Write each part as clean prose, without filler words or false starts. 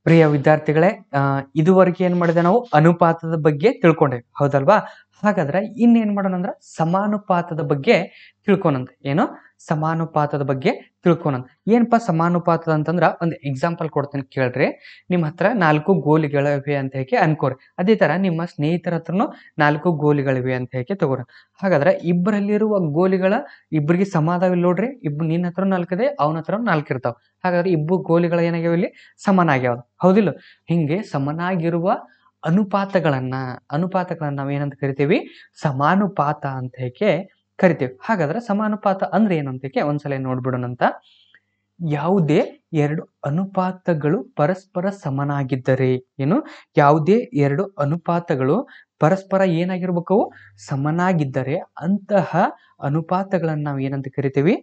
ಪ್ರಿಯ ವಿದ್ಯಾರ್ಥಿಗಳೇ, ಇದುವರೆಗೆ ಏನ್ ಮಾಡಿದೆ ನಾವು ಅನುಪಾತದ ಬಗ್ಗೆ ತಿಳ್ಕೊಂಡೇವೆ, ಹೌದಲ್ವಾ? ಹಾಗಾದ್ರೆ ಇನ್ನೇನ್ ಮಾಡೋಣ ಅಂದ್ರೆ ಸಮಾನುಪಾತದ ಬಗ್ಗೆ ತಿಳ್ಕೊನಂತ. ಏನು ಸಮಾನುಪಾತದ ಬಗ್ಗೆ ತಿಳ್ಕೊನಂತ. ಏನಪ್ಪಾ ಸಮಾನುಪಾತದ ಅಂತಂದ್ರ ಒಂದು ಎಕ್ಸಾಂಪಲ್ ಕೊಡ್ತೀನಿ ಕೇಳ್ರಿ. ನಿಮ್ಮ ಹತ್ರ 4 ಗೋಲಿಗಳಿವೆ ಅಂತ ಹೇಳಿ ಅನ್ಕೋರಿ. ಅದೇ ತರ ನಿಮ್ಮ ಸ್ನೇಹಿತರ ಹತ್ರನು 4 ಗೋಲಿಗಳಿವೆ ಅಂತ ಹೇಳಿ ತಗೋರಿ. ಹಾಗಾದ್ರೆ ಇಬ್ಬರಲ್ಲಿರುವ ಗೋಲಿಗಳ ಇಬ್ಬರಿಗೆ ಸಮ ಅದಾವ ಇಲ್ಲಿ ನೋಡ್ರಿ. ನಿನ್ನ ಹತ್ರ 4 ಇದೆ, ಅವನ ಹತ್ರ 4 ಇರ್ತಾವ. ಹಾಗಾದ್ರೆ ಇಬ್ಬರು ಗೋಲಿಗಳ ಏನಾಗ್ಯಾವ ಇಲ್ಲಿ ಸಮನಾಗ್ಯಾವ, ಹೌದಿಲ್ಲ? ಹಿಂಗೆ ಸಮನಾಗಿರುವ ಅನುಪಾತಗಳನ್ನ ನಾವ್ ಏನಂತ ಕರಿತೀವಿ? ಸಮಾನುಪಾತ ಅಂತ ಹೇಳಿ ಕರಿತೀವಿ. ಹಾಗಾದ್ರೆ ಸಮಾನುಪಾತ ಅಂದ್ರೆ ಏನಂತ ಒಂದ್ಸಲ ನೋಡ್ಬಿಡೋಣಂತ. ಯಾವುದೇ ಎರಡು ಅನುಪಾತಗಳು ಪರಸ್ಪರ ಸಮನಾಗಿದ್ದರೆ, ಏನು ಯಾವುದೇ ಎರಡು ಅನುಪಾತಗಳು ಪರಸ್ಪರ ಏನಾಗಿರ್ಬೇಕು? ಸಮನಾಗಿದ್ದರೆ ಅಂತಹ ಅನುಪಾತಗಳನ್ನ ನಾವು ಏನಂತ ಕರಿತೀವಿ?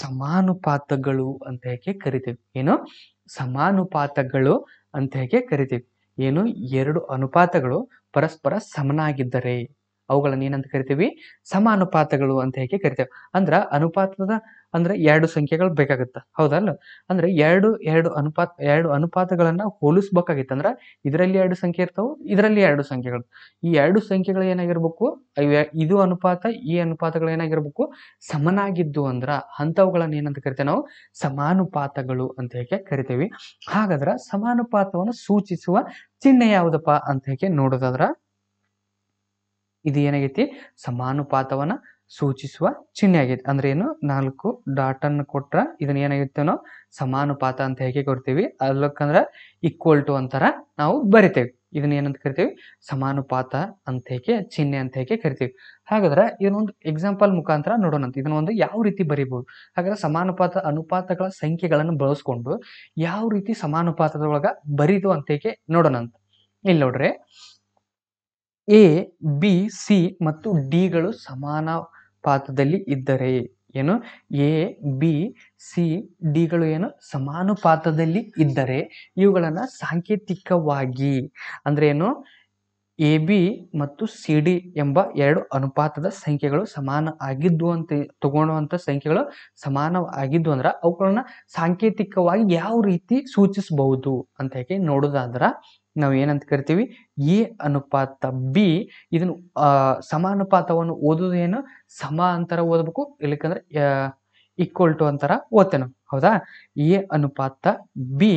ಸಮಾನುಪಾತಗಳು ಅಂತ ಹೇಳಿ ಕರಿತೀವಿ. ಏನು ಸಮಾನುಪಾತಗಳು ಅಂತ ಹೇಳಿ ಕರಿತೀವಿ. ಏನು ಎರಡು ಅನುಪಾತಗಳು ಪರಸ್ಪರ ಸಮನಾಗಿದ್ದರೆ ಅವುಗಳನ್ನ ಏನಂತ ಕರಿತೀವಿ? ಸಮಾನುಪಾತಗಳು ಅಂತ ಹೇಳಿ ಕರಿತೇವೆ. ಅಂದ್ರ ಅನುಪಾತದ ಅಂದ್ರೆ ಎರಡು ಸಂಖ್ಯೆಗಳು ಬೇಕಾಗತ್ತ, ಹೌದಲ್ಲ? ಅಂದ್ರೆ ಎರಡು ಅನುಪಾತಗಳನ್ನ ಹೋಲಿಸ್ಬೇಕಾಗಿತ್ತು ಅಂದ್ರ ಇದರಲ್ಲಿ ಎರಡು ಸಂಖ್ಯೆ ಇರ್ತಾವು, ಇದರಲ್ಲಿ ಎರಡು ಸಂಖ್ಯೆಗಳು. ಈ ಎರಡು ಸಂಖ್ಯೆಗಳು ಏನಾಗಿರ್ಬೇಕು? ಇದು ಅನುಪಾತ, ಈ ಅನುಪಾತಗಳು ಏನಾಗಿರ್ಬೇಕು? ಸಮನಾಗಿದ್ದು ಅಂದ್ರ ಅಂತವುಗಳನ್ನ ಏನಂತ ಕರಿತೇವೆ ನಾವು? ಸಮಾನುಪಾತಗಳು ಅಂತ ಹೇಳಿ ಕರಿತೇವಿ. ಹಾಗಾದ್ರ ಸಮಾನುಪಾತವನ್ನು ಸೂಚಿಸುವ ಚಿಹ್ನೆ ಯಾವುದಪ್ಪ ಅಂತ ಹೇಳಿ ನೋಡೋದಾದ್ರ ಇದು ಏನಾಗೈತಿ? ಸಮಾನುಪಾತವನ್ನ ಸೂಚಿಸುವ ಚಿಹ್ನೆ ಆಗೈತಿ. ಅಂದ್ರೆ ಏನು? 4 ಡಾಟ್ ಅನ್ನು ಕೊಟ್ರ ಇದನ್ನ ಏನಾಗಿರ್ತೇವೆ ನಾವು? ಸಮಾನುಪಾತ ಅಂತ ಹೇಗೆ ಕೊಡ್ತೀವಿ. ಅಲ್ಲಕ್ಕಂದ್ರ ಈಕ್ವಲ್ ಟು ಅಂತಾರ ನಾವು ಬರಿತೇವೆ. ಇದನ್ನ ಏನಂತ ಕರಿತೀವಿ? ಸಮಾನುಪಾತ ಅಂತ ಹೇಗೆ ಚಿಹ್ನೆ ಅಂತ ಹೇಗೆ ಕರಿತೀವಿ. ಹಾಗಾದ್ರೆ ಇದನ್ನೊಂದು ಎಕ್ಸಾಂಪಲ್ ಮುಖಾಂತರ ನೋಡೋಣಂತ. ಇದನ್ನ ಒಂದು ಯಾವ ರೀತಿ ಬರಿಬಹುದು? ಹಾಗಾದ್ರೆ ಅನುಪಾತಗಳ ಸಂಖ್ಯೆಗಳನ್ನು ಬಳಸ್ಕೊಂಡು ಯಾವ ರೀತಿ ಸಮಾನುಪಾತದೊಳಗ ಬರಿದು ಅಂತ ಹೇಗೆ ನೋಡೋಣಂತ. ಇಲ್ಲಿ ನೋಡ್ರಿ, ಎ, ಬಿ, ಸಿ ಮತ್ತು ಡಿಗಳು ಸಮಾನುಪಾತದಲ್ಲಿ ಇದ್ದರೆ, ಏನು ಎ, ಬಿ, ಸಿ, ಡಿಗಳು ಏನು ಸಮಾನುಪಾತದಲ್ಲಿ ಇದ್ದರೆ ಇವುಗಳನ್ನ ಸಾಂಕೇತಿಕವಾಗಿ ಅಂದ್ರೆ ಏನು? ಎ, ಬಿ ಮತ್ತು ಸಿ, ಡಿ ಎಂಬ ಎರಡು ಅನುಪಾತದ ಸಂಖ್ಯೆಗಳು ಸಮಾನ ಆಗಿದ್ವು ಅಂತ ತಗೊಳ್ಳುವಂತ ಸಂಖ್ಯೆಗಳು ಸಮಾನ ಆಗಿದ್ವು ಅಂದ್ರ ಅವುಗಳನ್ನ ಸಾಂಕೇತಿಕವಾಗಿ ಯಾವ ರೀತಿ ಸೂಚಿಸಬಹುದು ಅಂತ ಹೇಳಿ ನೋಡೋದಾದ್ರ ನಾವು ಏನಂತ ಕರಿತೀವಿ? ಎ ಅನುಪಾತ ಬಿ, ಇದನ್ನು ಸಮಾನುಪಾತವನ್ನು ಓದೋದು ಏನು? ಸಮ ಅಂತರ ಓದಬೇಕು, ಇಲ್ಲಕಂದ್ರೆ ಈಕ್ವಲ್ ಟು ಅಂತರ ಓದ್ತೇನೆ, ಹೌದಾ? ಎ ಅನುಪಾತ ಬಿ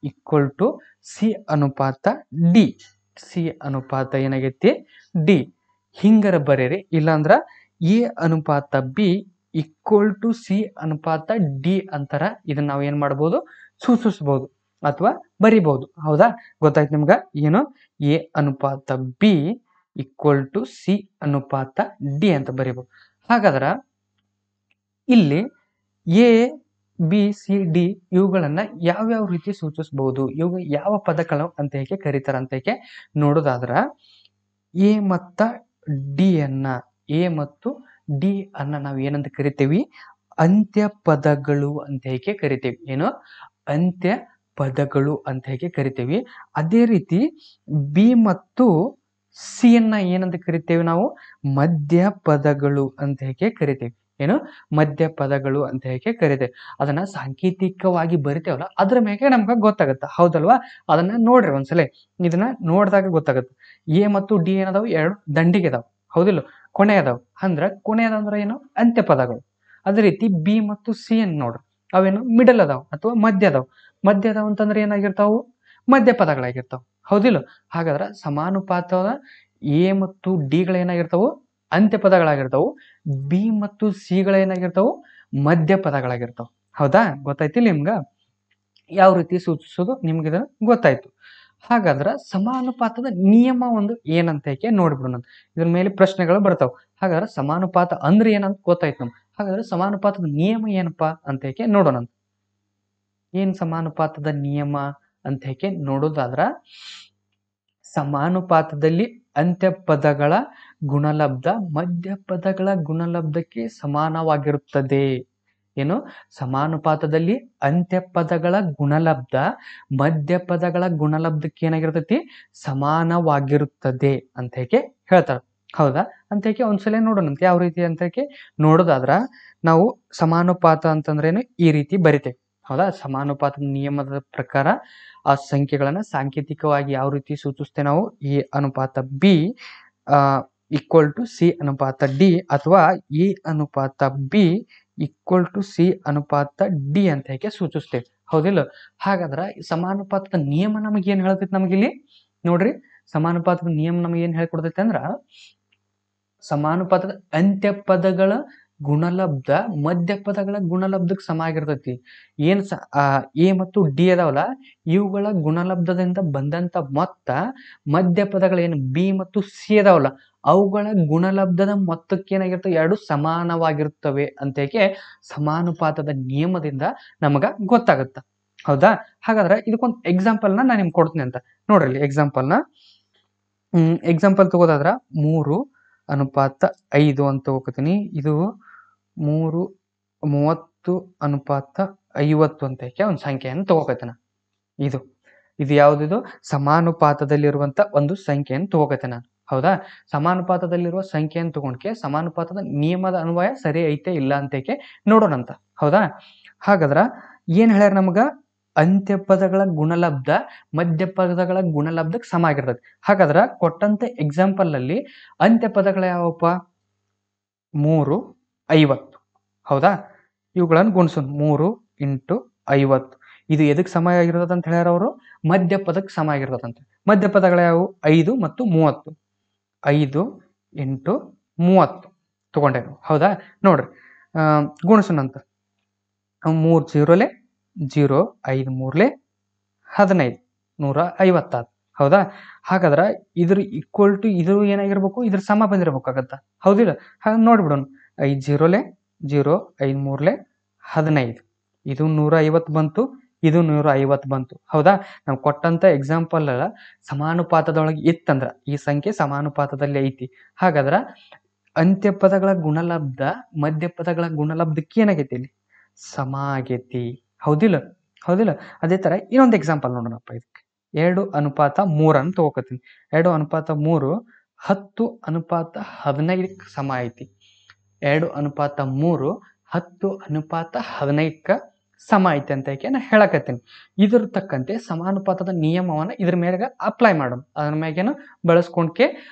ಈಕ್ವಲ್ ಟು ಸಿ ಅನುಪಾತ ಡಿ. ಸಿ ಅನುಪಾತ ಏನಾಗೈತಿ? ಡಿ. ಹಿಂಗರ ಬರೀರಿ. ಇಲ್ಲಾಂದ್ರ ಎ ಅನುಪಾತ ಬಿ ಈಕ್ವಲ್ ಟು ಸಿ ಅನುಪಾತ ಡಿ ಅಂತರ ಇದನ್ನ ನಾವು ಏನ್ ಮಾಡ್ಬೋದು? ಸೂಚಿಸಬಹುದು ಅಥವಾ ಬರಿಬಹುದು, ಹೌದಾ? ಗೊತ್ತಾಯ್ತು ನಿಮ್ಗ? ಏನು ಎ ಅನುಪಾತ ಬಿ ಈಕ್ವಲ್ ಟು ಸಿ ಅನುಪಾತ ಡಿ ಅಂತ ಬರಿಬಹುದು. ಹಾಗಾದ್ರ ಇಲ್ಲಿ ಎ, ಬಿ, ಸಿ, ಡಿ ಇವುಗಳನ್ನ ಯಾವ್ಯಾವ ರೀತಿ ಸೂಚಿಸಬಹುದು? ಇವು ಯಾವ ಪದಗಳು ಅಂತ ಹೇಗೆ ಕರೀತಾರ ಅಂತ ಹೇಗೆ ನೋಡೋದಾದ್ರ ಎ ಮತ್ತು ಡಿ ಅನ್ನ ನಾವು ಏನಂತ ಕರಿತೀವಿ? ಅಂತ್ಯ ಪದಗಳು ಅಂತ ಹೇಗೆ ಕರಿತೀವಿ. ಏನು ಅಂತ್ಯ ಪದಗಳು ಅಂತ ಹೇಗೆ ಕರಿತೀವಿ. ಅದೇ ರೀತಿ ಬಿ ಮತ್ತು ಸಿ ಅನ್ನ ಏನಂತ ಕರಿತೇವೆ ನಾವು? ಮಧ್ಯ ಪದಗಳು ಅಂತ ಹೇಗೆ ಕರಿತೇವೆ. ಏನು ಮಧ್ಯ ಪದಗಳು ಅಂತ ಹೇಗೆ ಕರಿತೇವೆ. ಅದನ್ನ ಸಾಂಕೇತಿಕವಾಗಿ ಬರಿತೇವಲ್ಲ, ಅದ್ರ ಮೇಲೆ ನಮ್ಗೆ ಗೊತ್ತಾಗತ್ತ, ಹೌದಲ್ವಾ? ಅದನ್ನ ನೋಡ್ರಿ ಒಂದ್ಸಲ. ಇದನ್ನ ನೋಡಿದಾಗ ಗೊತ್ತಾಗತ್ತೆ. ಎ ಮತ್ತು ಡಿ ಏನದಾವ್? ಎರಡು ದಂಡಿಗೆ ಅದಾವ, ಹೌದಿಲ್ಲ? ಕೊನೆ ಅದಾವ. ಕೊನೆಯದಂದ್ರ ಏನು? ಅಂತ್ಯ ಪದಗಳು. ಅದೇ ರೀತಿ ಬಿ ಮತ್ತು ಸಿ ಅನ್ನು ನೋಡ್ರಿ, ಅವೇನು ಮಿಡಲ್ ಅದಾವ ಅಥವಾ ಮಧ್ಯ ಅದಾವ ಅಂತಂದ್ರೆ ಏನಾಗಿರ್ತಾವು? ಮಧ್ಯ ಪದಗಳಾಗಿರ್ತಾವ, ಹೌದಿಲ್ಲ? ಹಾಗಾದ್ರ ಸಮಾನುಪಾತದ ಎ ಮತ್ತು ಡಿಗಳೇನಾಗಿರ್ತಾವು? ಅಂತ್ಯ ಪದಗಳಾಗಿರ್ತಾವು. ಬಿ ಮತ್ತು ಸಿ ಗಳೇನಾಗಿರ್ತಾವು? ಮಧ್ಯ ಪದಗಳಾಗಿರ್ತಾವ, ಹೌದಾ? ಗೊತ್ತಾಯ್ತಿಲ್ಲ ನಿಮ್ಗ? ಯಾವ ರೀತಿ ಸೂಚಿಸೋದು ನಿಮ್ಗೆ ಇದನ್ನ ಗೊತ್ತಾಯ್ತು. ಹಾಗಾದ್ರ ಸಮಾನುಪಾತದ ನಿಯಮ ಒಂದು ಏನಂತ ಹೇಗೆ ನೋಡ್ಬಿಡೋಣ. ಇದ್ರ ಮೇಲೆ ಪ್ರಶ್ನೆಗಳು ಬರ್ತಾವ. ಹಾಗಾದ್ರೆ ಸಮಾನುಪಾತ ಅಂದ್ರೆ ಏನಂತ ಗೊತ್ತಾಯ್ತು ನಮ್ಗೆ. ಹಾಗಾದ್ರೆ ಸಮಾನುಪಾತದ ನಿಯಮ ಏನಪ್ಪಾ ಅಂತ ಹೇಗೆ ನೋಡೋಣ. ಏನ್ ಸಮಾನುಪಾತದ ನಿಯಮ ಅಂತ ಹೇಗೆ ನೋಡೋದಾದ್ರ, ಸಮಾನುಪಾತದಲ್ಲಿ ಅಂತ್ಯ ಪದಗಳ ಗುಣಲಬ್ಧ ಮಧ್ಯ ಪದಗಳ ಗುಣಲಬ್ಧಕ್ಕೆ ಸಮಾನವಾಗಿರುತ್ತದೆ. ಏನು ಸಮಾನುಪಾತದಲ್ಲಿ ಅಂತ್ಯ ಪದಗಳ ಗುಣಲಬ್ಧ ಮಧ್ಯ ಪದಗಳ ಗುಣಲಬ್ಧಕ್ಕೆ ಏನಾಗಿರ್ತೈತಿ? ಸಮಾನವಾಗಿರುತ್ತದೆ ಅಂತ ಹೇಗೆ ಹೇಳ್ತಾರ, ಹೌದಾ? ಅಂತ ಹೇಗೆ ಒಂದ್ಸಲ ನೋಡೋಣಂತೆ ಯಾವ ರೀತಿ ಅಂತ ಹೇಗೆ ನೋಡೋದಾದ್ರ ನಾವು ಸಮಾನುಪಾತ ಅಂತಂದ್ರೇನು ಈ ರೀತಿ ಬರಿತೇವೆ, ಹೌದಾ? ಸಮಾನುಪಾತದ ನಿಯಮದ ಪ್ರಕಾರ ಆ ಸಂಖ್ಯೆಗಳನ್ನ ಸಾಂಕೇತಿಕವಾಗಿ ಯಾವ ರೀತಿ ಸೂಚಿಸ್ತೇವೆ ನಾವು? ಎ ಅನುಪಾತ ಬಿ ಈಕ್ವಲ್ ಟು ಸಿ ಅನುಪಾತ ಡಿ, ಅಥವಾ ಎ ಅನುಪಾತ ಬಿ ಈಕ್ವಲ್ ಟು ಸಿ ಅನುಪಾತ ಡಿ ಅಂತ ಹೇಗೆ ಸೂಚಿಸ್ತೇವೆ, ಹೌದಿಲ್ಲ? ಹಾಗಾದ್ರೆ ಸಮಾನುಪಾತದ ನಿಯಮ ನಮಗೆ ಏನ್ ಹೇಳ್ತೈತಿ? ನಮಗಿಲ್ಲಿ ನೋಡ್ರಿ, ಸಮಾನುಪಾತದ ನಿಯಮ ನಮಗೆ ಏನ್ ಹೇಳ್ಕೊಡ್ತೈತೆ ಅಂದ್ರ, ಸಮಾನುಪಾತದ ಅಂತ್ಯ ಪದಗಳ ಗುಣಲಬ್ಧ ಮಧ್ಯ ಪದಗಳ ಗುಣಲಬ್ಧಕ್ಕೆ ಸಮ ಆಗಿರ್ತೈತಿ. ಏನ್ ಎ ಮತ್ತು ಡಿ ಅದಾವಲ್ಲ, ಇವುಗಳ ಗುಣಲಬ್ಧದಿಂದ ಬಂದಂತ ಮೊತ್ತ ಮಧ್ಯ ಪದಗಳು ಏನು ಬಿ ಮತ್ತು ಸಿ ಅದಾವಲ್ಲ, ಅವುಗಳ ಗುಣಲಬ್ಧದ ಮೊತ್ತಕ್ಕೆ ಏನಾಗಿರ್ತವೆ? ಎರಡು ಸಮಾನವಾಗಿರುತ್ತವೆ ಅಂತೇಕೆ ಸಮಾನುಪಾತದ ನಿಯಮದಿಂದ ನಮಗ ಗೊತ್ತಾಗುತ್ತ, ಹೌದಾ? ಹಾಗಾದ್ರೆ ಇದಕ್ಕೊಂದು ಎಕ್ಸಾಂಪಲ್ ನಾನು ನಿಮ್ಗೆ ಕೊಡ್ತೀನಿ ಅಂತ ನೋಡ್ರಿ. ಎಕ್ಸಾಂಪಲ್ನ ತಗೋದಾದ್ರ 3:5 ಅಂತ ತಗೋತೀನಿ. ಇದು 3:30:50 ಅಂತ ಒಂದು ಸಂಖ್ಯೆಯನ್ನು ತಗೋಕೈತನ. ಇದು ಯಾವ್ದಿದು? ಸಮಾನುಪಾತದಲ್ಲಿರುವಂತ ಒಂದು ಸಂಖ್ಯೆಯನ್ನು ತಗೋಕೈತೆ ನಾನು, ಹೌದಾ? ಸಮಾನುಪಾತದಲ್ಲಿರುವ ಸಂಖ್ಯೆಯನ್ನು ತಗೊಂಡ್ಕೆ ಸಮಾನುಪಾತದ ನಿಯಮದ ಅನ್ವಯ ಸರಿ ಐತೆ ಇಲ್ಲ ಅಂತೇಕೆ ನೋಡೋಣಂತ, ಹೌದಾ? ಹಾಗಾದ್ರ ಏನ್ ಹೇಳ್ಯಾರ ನಮಗ? ಅಂತ್ಯ ಪದಗಳ ಗುಣಲಬ್ಧ ಮಧ್ಯ ಪದಗಳ ಗುಣಲಬ್ಧಕ್ಕೆ ಸಮ ಆಗಿರ್ತದೆ. ಹಾಗಾದ್ರ ಕೊಟ್ಟಂತ ಎಕ್ಸಾಂಪಲ್ ಅಲ್ಲಿ ಅಂತ್ಯ ಪದಗಳು ಯಾವಪ್ಪ? 3:50, ಹೌದಾ? ಇವುಗಳನ್ನು ಗುಣಿಸೋಣ. 3 × 50 ಇದು ಎದಕ್ಕೆ ಸಮ ಆಗಿರ್ತದೆ ಅಂತ ಹೇಳ್ಯಾರ ಅವರು? ಮಧ್ಯ ಪದಕ್ಕೆ ಸಮ ಆಗಿರ್ತದಂತೆ. ಮಧ್ಯ ಪದಗಳು ಯಾವುವು? 5 ಮತ್ತು 30. 5 × 30 ತಗೊಂಡೇನು, ಹೌದಾ? ನೋಡ್ರಿ, ಗುಣಿಸೋಣಂತ. 3 0 0, 5 3 15, 150, ಹೌದಾ? ಹಾಗಾದ್ರ ಇದ್ರ ಈಕ್ವಲ್ ಟು ಇದು ಏನಾಗಿರ್ಬೇಕು? ಇದ್ರ ಸಮ ಬಂದಿರ್ಬೇಕಾಗತ್ತ, ಹೌದಿಲ್ಲ? ಹಾಗ ನೋಡ್ಬಿಡೋಣ. 5 0 0, 5 3 15, ಇದು 150 ಬಂತು, ಇದು 150 ಬಂತು, ಹೌದಾ? ನಾವು ಕೊಟ್ಟಂತ ಎಕ್ಸಾಂಪಲ್ ಸಮಾನುಪಾತದೊಳಗೆ ಇತ್ತಂದ್ರ ಈ ಸಂಖ್ಯೆ ಸಮಾನುಪಾತದಲ್ಲಿ ಐತಿ. ಹಾಗಾದ್ರ ಅಂತ್ಯ ಪದಗಳ ಗುಣಲಬ್ಧ ಮಧ್ಯ ಪದಗಳ ಗುಣಲಬ್ಧಕ್ಕೆ ಏನಾಗೈತಿ? ಇಲ್ಲಿ ಸಮ ಆಗೈತಿ, ಹೌದಿಲ್ಲ? ಅದೇ ತರ ಇನ್ನೊಂದು ಎಕ್ಸಾಂಪಲ್ ನೋಡೋಣಪ್ಪ. ಇದಕ್ಕೆ 2:3 ಅಂತ ತಗೋಕತ್ತೀನಿ. 2:3 10:15 ಸಮ ಐತಿ. 2:3 10:15 ಸಮ ಐತಿ ಅಂತ ನಾ ಹೇಳಕತ್ತೀನಿ. ಇದ್ರ ತಕ್ಕಂತೆ ಸಮಾನುಪಾತದ ನಿಯಮವನ್ನ ಇದ್ರ ಮೇಲೆ ಅಪ್ಲೈ ಮಾಡೋಣ. ಅದ್ರ ಮ್ಯಾಗೇನು ಬಳಸ್ಕೊಂಡ್ಕೆ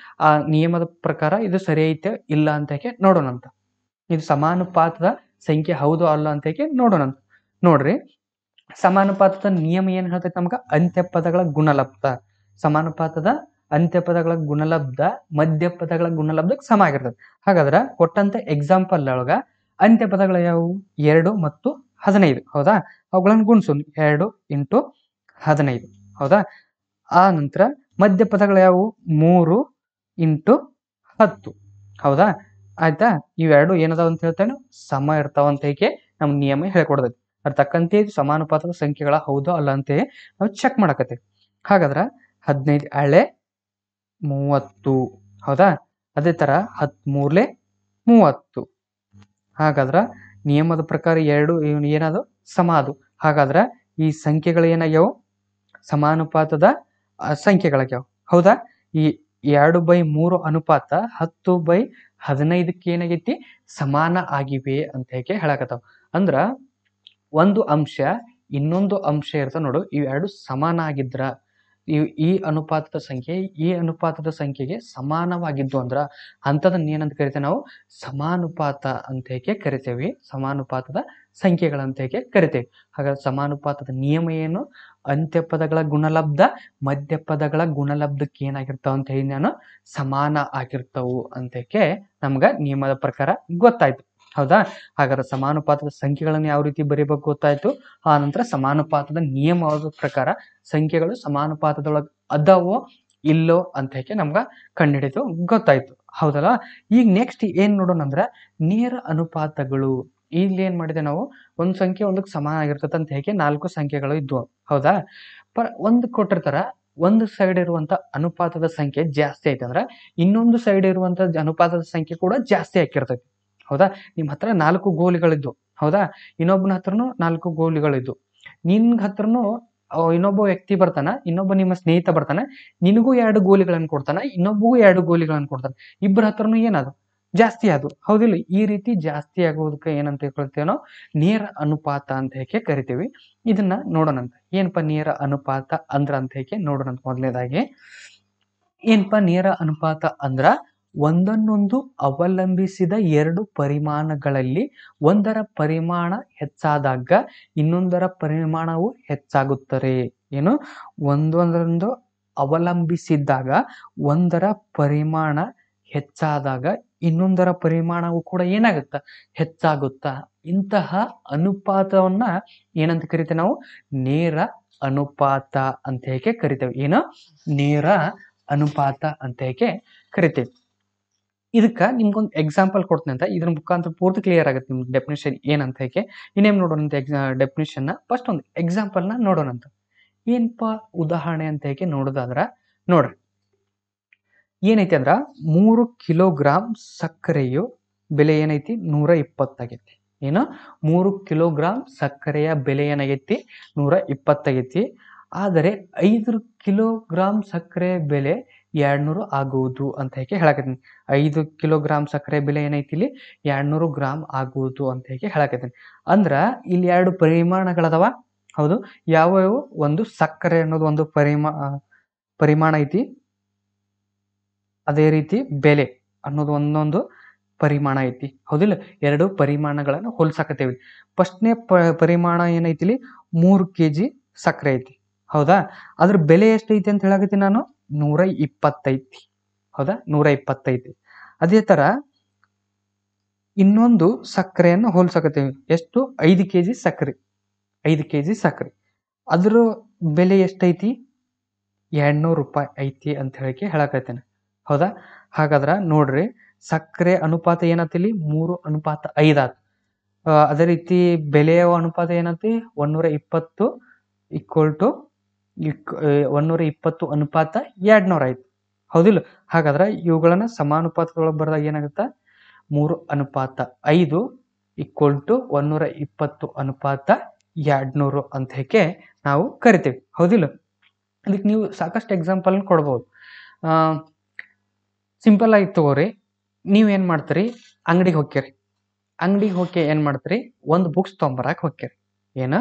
ಆ ನಿಯಮದ ಪ್ರಕಾರ ಇದು ಸರಿ ಐತೆ ಇಲ್ಲ ಅಂತ ನೋಡೋಣಂತ. ಇದು ಸಮಾನುಪಾತದ ಸಂಖ್ಯೆ ಹೌದು ಅಲ್ಲ ಅಂತ ನೋಡೋಣಂತ. ನೋಡ್ರಿ, ಸಮಾನುಪಾತದ ನಿಯಮ ಏನ್ ಹೇಳ್ತೈತೆ ನಮ್ಗ? ಅಂತ್ಯ ಪದಗಳ ಗುಣಲಬ್ಧ, ಸಮಾನುಪಾತದ ಅಂತ್ಯ ಪದಗಳ ಗುಣಲಬ್ಧ ಮಧ್ಯ ಪದಗಳ ಗುಣಲಬ್ಧಕ್ಕೆ ಸಮ ಆಗಿರ್ತದೆ. ಹಾಗಾದ್ರ ಕೊಟ್ಟಂತ ಎಕ್ಸಾಂಪಲ್ ಒಳಗ ಅಂತ್ಯ ಪದಗಳು ಯಾವುವು? 2 ಮತ್ತು 15, ಹೌದಾ? ಅವುಗಳನ್ನು ಗುಣಿಸೋಣ. 2 × 15, ಹೌದಾ? ಆ ನಂತರ ಮಧ್ಯ ಪದಗಳು ಯಾವುವು? 3 × 10, ಹೌದಾ? ಆಯ್ತಾ? ಇವೆರಡು ಏನದಾವ ಅಂತ ಹೇಳ್ತೇನೆ? ಸಮ ಇರ್ತಾವ ಅಂತ ನಮ್ ನಿಯಮ ಹೇಳ್ಕೊಡ್ತೈತಿ. ಅದ್ರ ತಕ್ಕಂತೆ ಸಮಾನುಪಾತದ ಸಂಖ್ಯೆಗಳ ಹೌದೋ ಅಲ್ಲ ಅಂತ ನಾವು ಚೆಕ್ ಮಾಡಕತ್ತೇವೆ. ಹಾಗಾದ್ರ 15 ಎಳೆ 30, ಹೌದಾ? ಅದೇ ತರ 13 30. ಹಾಗಾದ್ರ ನಿಯಮದ ಪ್ರಕಾರ ಎರಡು ಏನಾದವು? ಸಮ ಅದು. ಹಾಗಾದ್ರ ಈ ಸಂಖ್ಯೆಗಳು ಏನಾಗ್ಯಾವು? ಸಮಾನುಪಾತದ ಸಂಖ್ಯೆಗಳಾಗ್ಯಾವ, ಹೌದಾ? ಈ 2/3 ಅನುಪಾತ 10/15 ಏನಾಗೈತಿ? ಸಮಾನ ಆಗಿವೆ ಅಂತ ಹೇಳಕತ್ತಾವ. ಅಂದ್ರ ಒಂದು ಅಂಶ ಇನ್ನೊಂದು ಅಂಶ ಇರ್ತದೆ ನೋಡು, ಇವೆರಡು ಸಮಾನ ಆಗಿದ್ರ ಈ ಅನುಪಾತದ ಸಂಖ್ಯೆ ಈ ಅನುಪಾತದ ಸಂಖ್ಯೆಗೆ ಸಮಾನವಾಗಿದ್ದು ಅಂದ್ರ ಅಂತದನ್ನ ಏನಂತ ಕರಿತೇವೆ ನಾವು? ಸಮಾನುಪಾತ ಅಂತ ಕರಿತೇವೆ. ಸಮಾನುಪಾತದ ಸಂಖ್ಯೆಗಳಂತ ಕರಿತೇವೆ. ಹಾಗಾದ್ರೆ ಸಮಾನುಪಾತದ ನಿಯಮ ಏನು? ಅಂತ್ಯ ಪದಗಳ ಗುಣಲಬ್ಧ ಮಧ್ಯ ಪದಗಳ ಗುಣಲಬ್ಧಕ್ಕೆ ಏನಾಗಿರ್ತಾವ ಅಂತ ಹೇಳಿ ನಾನು ಸಮಾನ ಆಗಿರ್ತಾವು ಅಂತ ನಮ್ಗ ನಿಯಮದ ಪ್ರಕಾರ ಗೊತ್ತಾಯ್ತು, ಹೌದಾ? ಹಾಗಾದ್ರೆ ಸಮಾನುಪಾತದ ಸಂಖ್ಯೆಗಳನ್ನು ಯಾವ ರೀತಿ ಬರೀಬೇಕು ಗೊತ್ತಾಯ್ತು. ಆ ನಂತರ ಸಮಾನುಪಾತದ ನಿಯಮವಾದ ಪ್ರಕಾರ ಸಂಖ್ಯೆಗಳು ಸಮಾನುಪಾತದೊಳಗೆ ಅದಾವೋ ಇಲ್ಲೋ ಅಂತ ನಮ್ಗ ಕಂಡುಹಿಡಿದು ಗೊತ್ತಾಯ್ತು, ಹೌದಲ್ಲ? ಈಗ ನೆಕ್ಸ್ಟ್ ಏನ್ ನೋಡೋಣ ಅಂದ್ರ ನೇರ ಅನುಪಾತಗಳು. ಇಲ್ಲಿ ಏನ್ ಮಾಡಿದೆ ನಾವು? ಒಂದ್ ಸಂಖ್ಯೆ ಒಂದಕ್ಕೆ ಸಮಾನ ಆಗಿರ್ತದೆ ಅಂತ 4 ಸಂಖ್ಯೆಗಳು ಇದ್ವು, ಹೌದಾ? ಒಂದು ಕೊಟ್ಟಿರ್ತಾರ, ಒಂದು ಸೈಡ್ ಇರುವಂತ ಅನುಪಾತದ ಸಂಖ್ಯೆ ಜಾಸ್ತಿ ಐತೆ ಅಂದ್ರ ಇನ್ನೊಂದು ಸೈಡ್ ಇರುವಂತ ಅನುಪಾತದ ಸಂಖ್ಯೆ ಕೂಡ ಜಾಸ್ತಿ ಆಗಿರ್ತೈತಿ, ಹೌದಾ? ನಿಮ್ ಹತ್ರ 4 ಗೋಲಿಗಳಿದ್ವು, ಹೌದಾ? ಇನ್ನೊಬ್ಬನ ಹತ್ರನು 4 ಗೋಲಿಗಳಿದ್ವು. ನಿನ್ ಹತ್ರನು ಇನ್ನೊಬ್ಬ ವ್ಯಕ್ತಿ ಬರ್ತಾನ, ಇನ್ನೊಬ್ಬ ನಿಮ್ಮ ಸ್ನೇಹಿತ ಬರ್ತಾನ, ನಿನಗೂ 2 ಗೋಲಿಗಳನ್ನು ಕೊಡ್ತಾನ, ಇನ್ನೊಬ್ಬಗೂ 2 ಗೋಲಿಗಳನ್ನು ಕೊಡ್ತಾನ. ಇಬ್ಬರ ಹತ್ರನು ಏನದು? ಜಾಸ್ತಿ ಆದವು, ಹೌದಿಲ್ಲ? ಈ ರೀತಿ ಜಾಸ್ತಿ ಆಗೋದಕ್ಕೆ ಏನಂತ ಹೇಳ್ಕೊಳ್ತೇವೆ ನಾವು? ನೇರ ಅನುಪಾತ ಅಂತ ಹೇಗೆ ಕರಿತೀವಿ. ಇದನ್ನ ನೋಡೋಣಂತ. ಏನಪ್ಪಾ ನೇರ ಅನುಪಾತ ಅಂದ್ರ ಅಂತ ಹೇಗೆ ನೋಡೋಣಂತ. ಮೊದಲನೇದಾಗಿ ಏನಪ್ಪಾ ನೇರ ಅನುಪಾತ ಅಂದ್ರ ಒಂದನ್ನೊಂದು ಅವಲಂಬಿಸಿದ ಎರಡು ಪರಿಮಾಣಗಳಲ್ಲಿ ಒಂದರ ಪರಿಮಾಣ ಹೆಚ್ಚಾದಾಗ ಇನ್ನೊಂದರ ಪರಿಮಾಣವು ಹೆಚ್ಚಾಗುತ್ತದೆ. ಏನು? ಒಂದೊಂದರೊಂದು ಅವಲಂಬಿಸಿದಾಗ ಒಂದರ ಪರಿಮಾಣ ಹೆಚ್ಚಾದಾಗ ಇನ್ನೊಂದರ ಪರಿಮಾಣವು ಕೂಡ ಏನಾಗುತ್ತ? ಹೆಚ್ಚಾಗುತ್ತಾ. ಇಂತಹ ಅನುಪಾತವನ್ನ ಏನಂತ ಕರಿತೇವೆ ನಾವು? ನೇರ ಅನುಪಾತ ಅಂತ ಹೇಗೆ ಕರಿತೇವೆ. ಏನು? ನೇರ ಅನುಪಾತ ಅಂತ ಹೇಗೆ ಕರಿತೇವೆ. ಇದಕ್ಕ ನಿಮ್ಗೊಂದು ಎಕ್ಸಾಂಪಲ್ ಕೊಡ್ತೀನಿ ಅಂತ. ಇದ್ರ ಮುಖಾಂತರ ಪೂರ್ತಿ ಕ್ಲಿಯರ್ ಆಗುತ್ತೆ ನಿಮ್ಗೆ ಡೆಫಿನೇಷನ್ ಏನಂತ ಹೇಗೆ. ಇನ್ನೇನು ನೋಡೋಣಂತ ಡೆಫಿನೇಷನ್ ಫಸ್ಟ್ ಒಂದು ಎಕ್ಸಾಂಪಲ್ ನ ನೋಡೋಣಂತ. ಏನಪ್ಪಾ ಉದಾಹರಣೆ ಅಂತ ಹೇಗೆ ನೋಡೋದಾದ್ರ ನೋಡ್ರಿ, ಏನೈತಿ ಅಂದ್ರ 3 ಕಿಲೋಗ್ರಾಂ ಸಕ್ಕರೆಯು ಬೆಲೆ ಏನೈತಿ? 120 ಆಗೈತಿ. ಏನು? 3 ಕಿಲೋಗ್ರಾಂ ಸಕ್ಕರೆಯ ಬೆಲೆ ಏನಾಗೈತಿ? 120 ಆಗೈತಿ. ಆದರೆ 5 ಕಿಲೋಗ್ರಾಂ ಸಕ್ಕರೆ ಬೆಲೆ 200 ಆಗುವುದು ಅಂತ ಹೇಗೆ ಹೇಳಕತ್ತೀನಿ. 5 ಕಿಲೋಗ್ರಾಂ ಸಕ್ಕರೆ ಬೆಲೆ ಏನೈತಿ ಇಲ್ಲಿ? 200 ಗ್ರಾಂ ಆಗುವುದು ಅಂತ ಹೇಗೆ ಹೇಳಕತ್ತೀನಿ. ಅಂದ್ರ ಇಲ್ಲಿ ಎರಡು ಪರಿಮಾಣಗಳದಾವ. ಹೌದು, ಯಾವ? ಒಂದು ಸಕ್ಕರೆ ಅನ್ನೋದು ಒಂದು ಪರಿಮಾಣ ಐತಿ. ಅದೇ ರೀತಿ ಬೆಲೆ ಅನ್ನೋದು ಒಂದೊಂದು ಪರಿಮಾಣ ಐತಿ. ಹೌದಿಲ್ಲ? ಎರಡು ಪರಿಮಾಣಗಳನ್ನು ಹೋಲ್ಸಾಕತ್ತೇವಿ. ಫಸ್ಟ್ನೇ ಪರಿಮಾಣ ಏನೈತಿಲಿ? 3 kg ಸಕ್ಕರೆ ಐತಿ. ಹೌದಾ? ಅದ್ರ ಬೆಲೆ ಎಷ್ಟೈತಿ ಅಂತ ಹೇಳಕತ್ತೀನಿ ನಾನು? 120 ಐತಿ. ಹೌದಾ? 120 ಐತಿ. ಅದೇ ತರ ಇನ್ನೊಂದು ಸಕ್ಕರೆಯನ್ನು ಹೋಲ್ಸಕತ್ತೇವಿ. ಎಷ್ಟು? 5 kg ಸಕ್ಕರೆ. 5 kg ಸಕ್ಕರೆ, ಅದ್ರ ಬೆಲೆ ಎಷ್ಟೈತಿ? 200 ರೂಪಾಯಿ ಐತಿ ಅಂತ ಹೇಳಕತ್ತೇನೆ. ಹೌದಾ? ಹಾಗಾದ್ರ ನೋಡ್ರಿ, ಸಕ್ಕರೆ ಅನುಪಾತ ಏನತಿಲಿ? 3:5 ಆತ. ಅದೇ ರೀತಿ ಬೆಲೆಯ ಅನುಪಾತ ಏನತಿ? 120 ಈಕ್ವಲ್ ಟು 120 ಅನುಪಾತ 200 ಆಯ್ತು. ಹೌದಿಲ್ಲ? ಹಾಗಾದ್ರೆ ಇವುಗಳನ್ನ ಸಮಾನುಪಾತದೊಳಗೆ ಬರೆದಾಗ ಏನಾಗುತ್ತ? 3:5 ಈಕ್ವಲ್ ಟು 120 ಅನುಪಾತ 200 ಅಂತ ಹೇಗೆ ನಾವು ಕರಿತೀವಿ. ಹೌದಿಲ್ಲ? ಅದಕ್ಕೆ ನೀವು ಸಾಕಷ್ಟು ಎಕ್ಸಾಂಪಲ್ ಕೊಡ್ಬೋದು. ಸಿಂಪಲ್ ಆಗಿ ತಗೋರಿ. ನೀವೇನ್ ಮಾಡ್ತೀರಿ? ಅಂಗಡಿಗೆ ಹೋಗ್ತೀರಿ. ಅಂಗಡಿಗೆ ಹೋಗಿ ಏನ್ ಮಾಡ್ತೀರಿ? ಒಂದು ಬುಕ್ಸ್ ತೊಗೊಂಬರಕ್ ಹೋಗ್ತೀರಿ. ಏನ?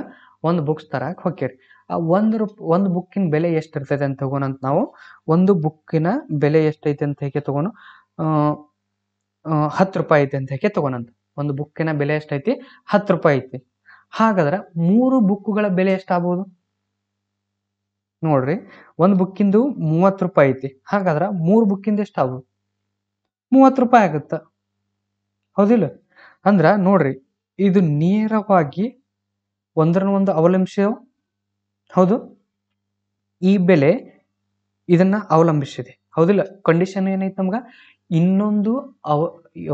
ಒಂದು ಬುಕ್ಸ್ ತರಕ್ ಹೋಗ್ತೀರಿ. ಆ ಒಂದು ಬುಕ್ಕಿನ ಬೆಲೆ ಎಷ್ಟಿರ್ತೈತೆ ಅಂತ ತಗೋಣಂತ ನಾವು. ಒಂದು ಬುಕ್ಕಿನ ಬೆಲೆ ಎಷ್ಟೈತೆ ಅಂತ ಹೇಗೆ ತಗೋಣ? 10 ರೂಪಾಯಿ ಐತೆ ಅಂತ ಹೇಗೆ ತಗೋಣಂತ. ಒಂದು ಬುಕ್ಕಿನ ಬೆಲೆ ಎಷ್ಟೈತಿ? 10 ರೂಪಾಯಿ ಐತಿ. ಹಾಗಾದ್ರೆ 3 ಬುಕ್ಕುಗಳ ಬೆಲೆ ಎಷ್ಟಾಗಬಹುದು? ನೋಡ್ರಿ, ಒಂದು ಬುಕ್ಕಿಂದು 30 ರೂಪಾಯಿ ಐತಿ. ಹಾಗಾದ್ರೆ 3 ಬುಕ್ಕಿಂದ ಎಷ್ಟಾಗ್ಬೋದು? 30 ರೂಪಾಯಿ ಆಗುತ್ತ. ಹೌದಿಲ್ಲ? ಅಂದ್ರ ನೋಡ್ರಿ, ಇದು ನೇರವಾಗಿ ಒಂದರನ್ನ ಒಂದು ಅವಲಂಬಿಸಿದ. ಹೌದು, ಈ ಬೆಲೆ ಇದನ್ನ ಅವಲಂಬಿಸಿದೆ. ಹೌದಿಲ್ಲ? ಕಂಡೀಷನ್ ಏನೈತಿ ನಮ್ಗ?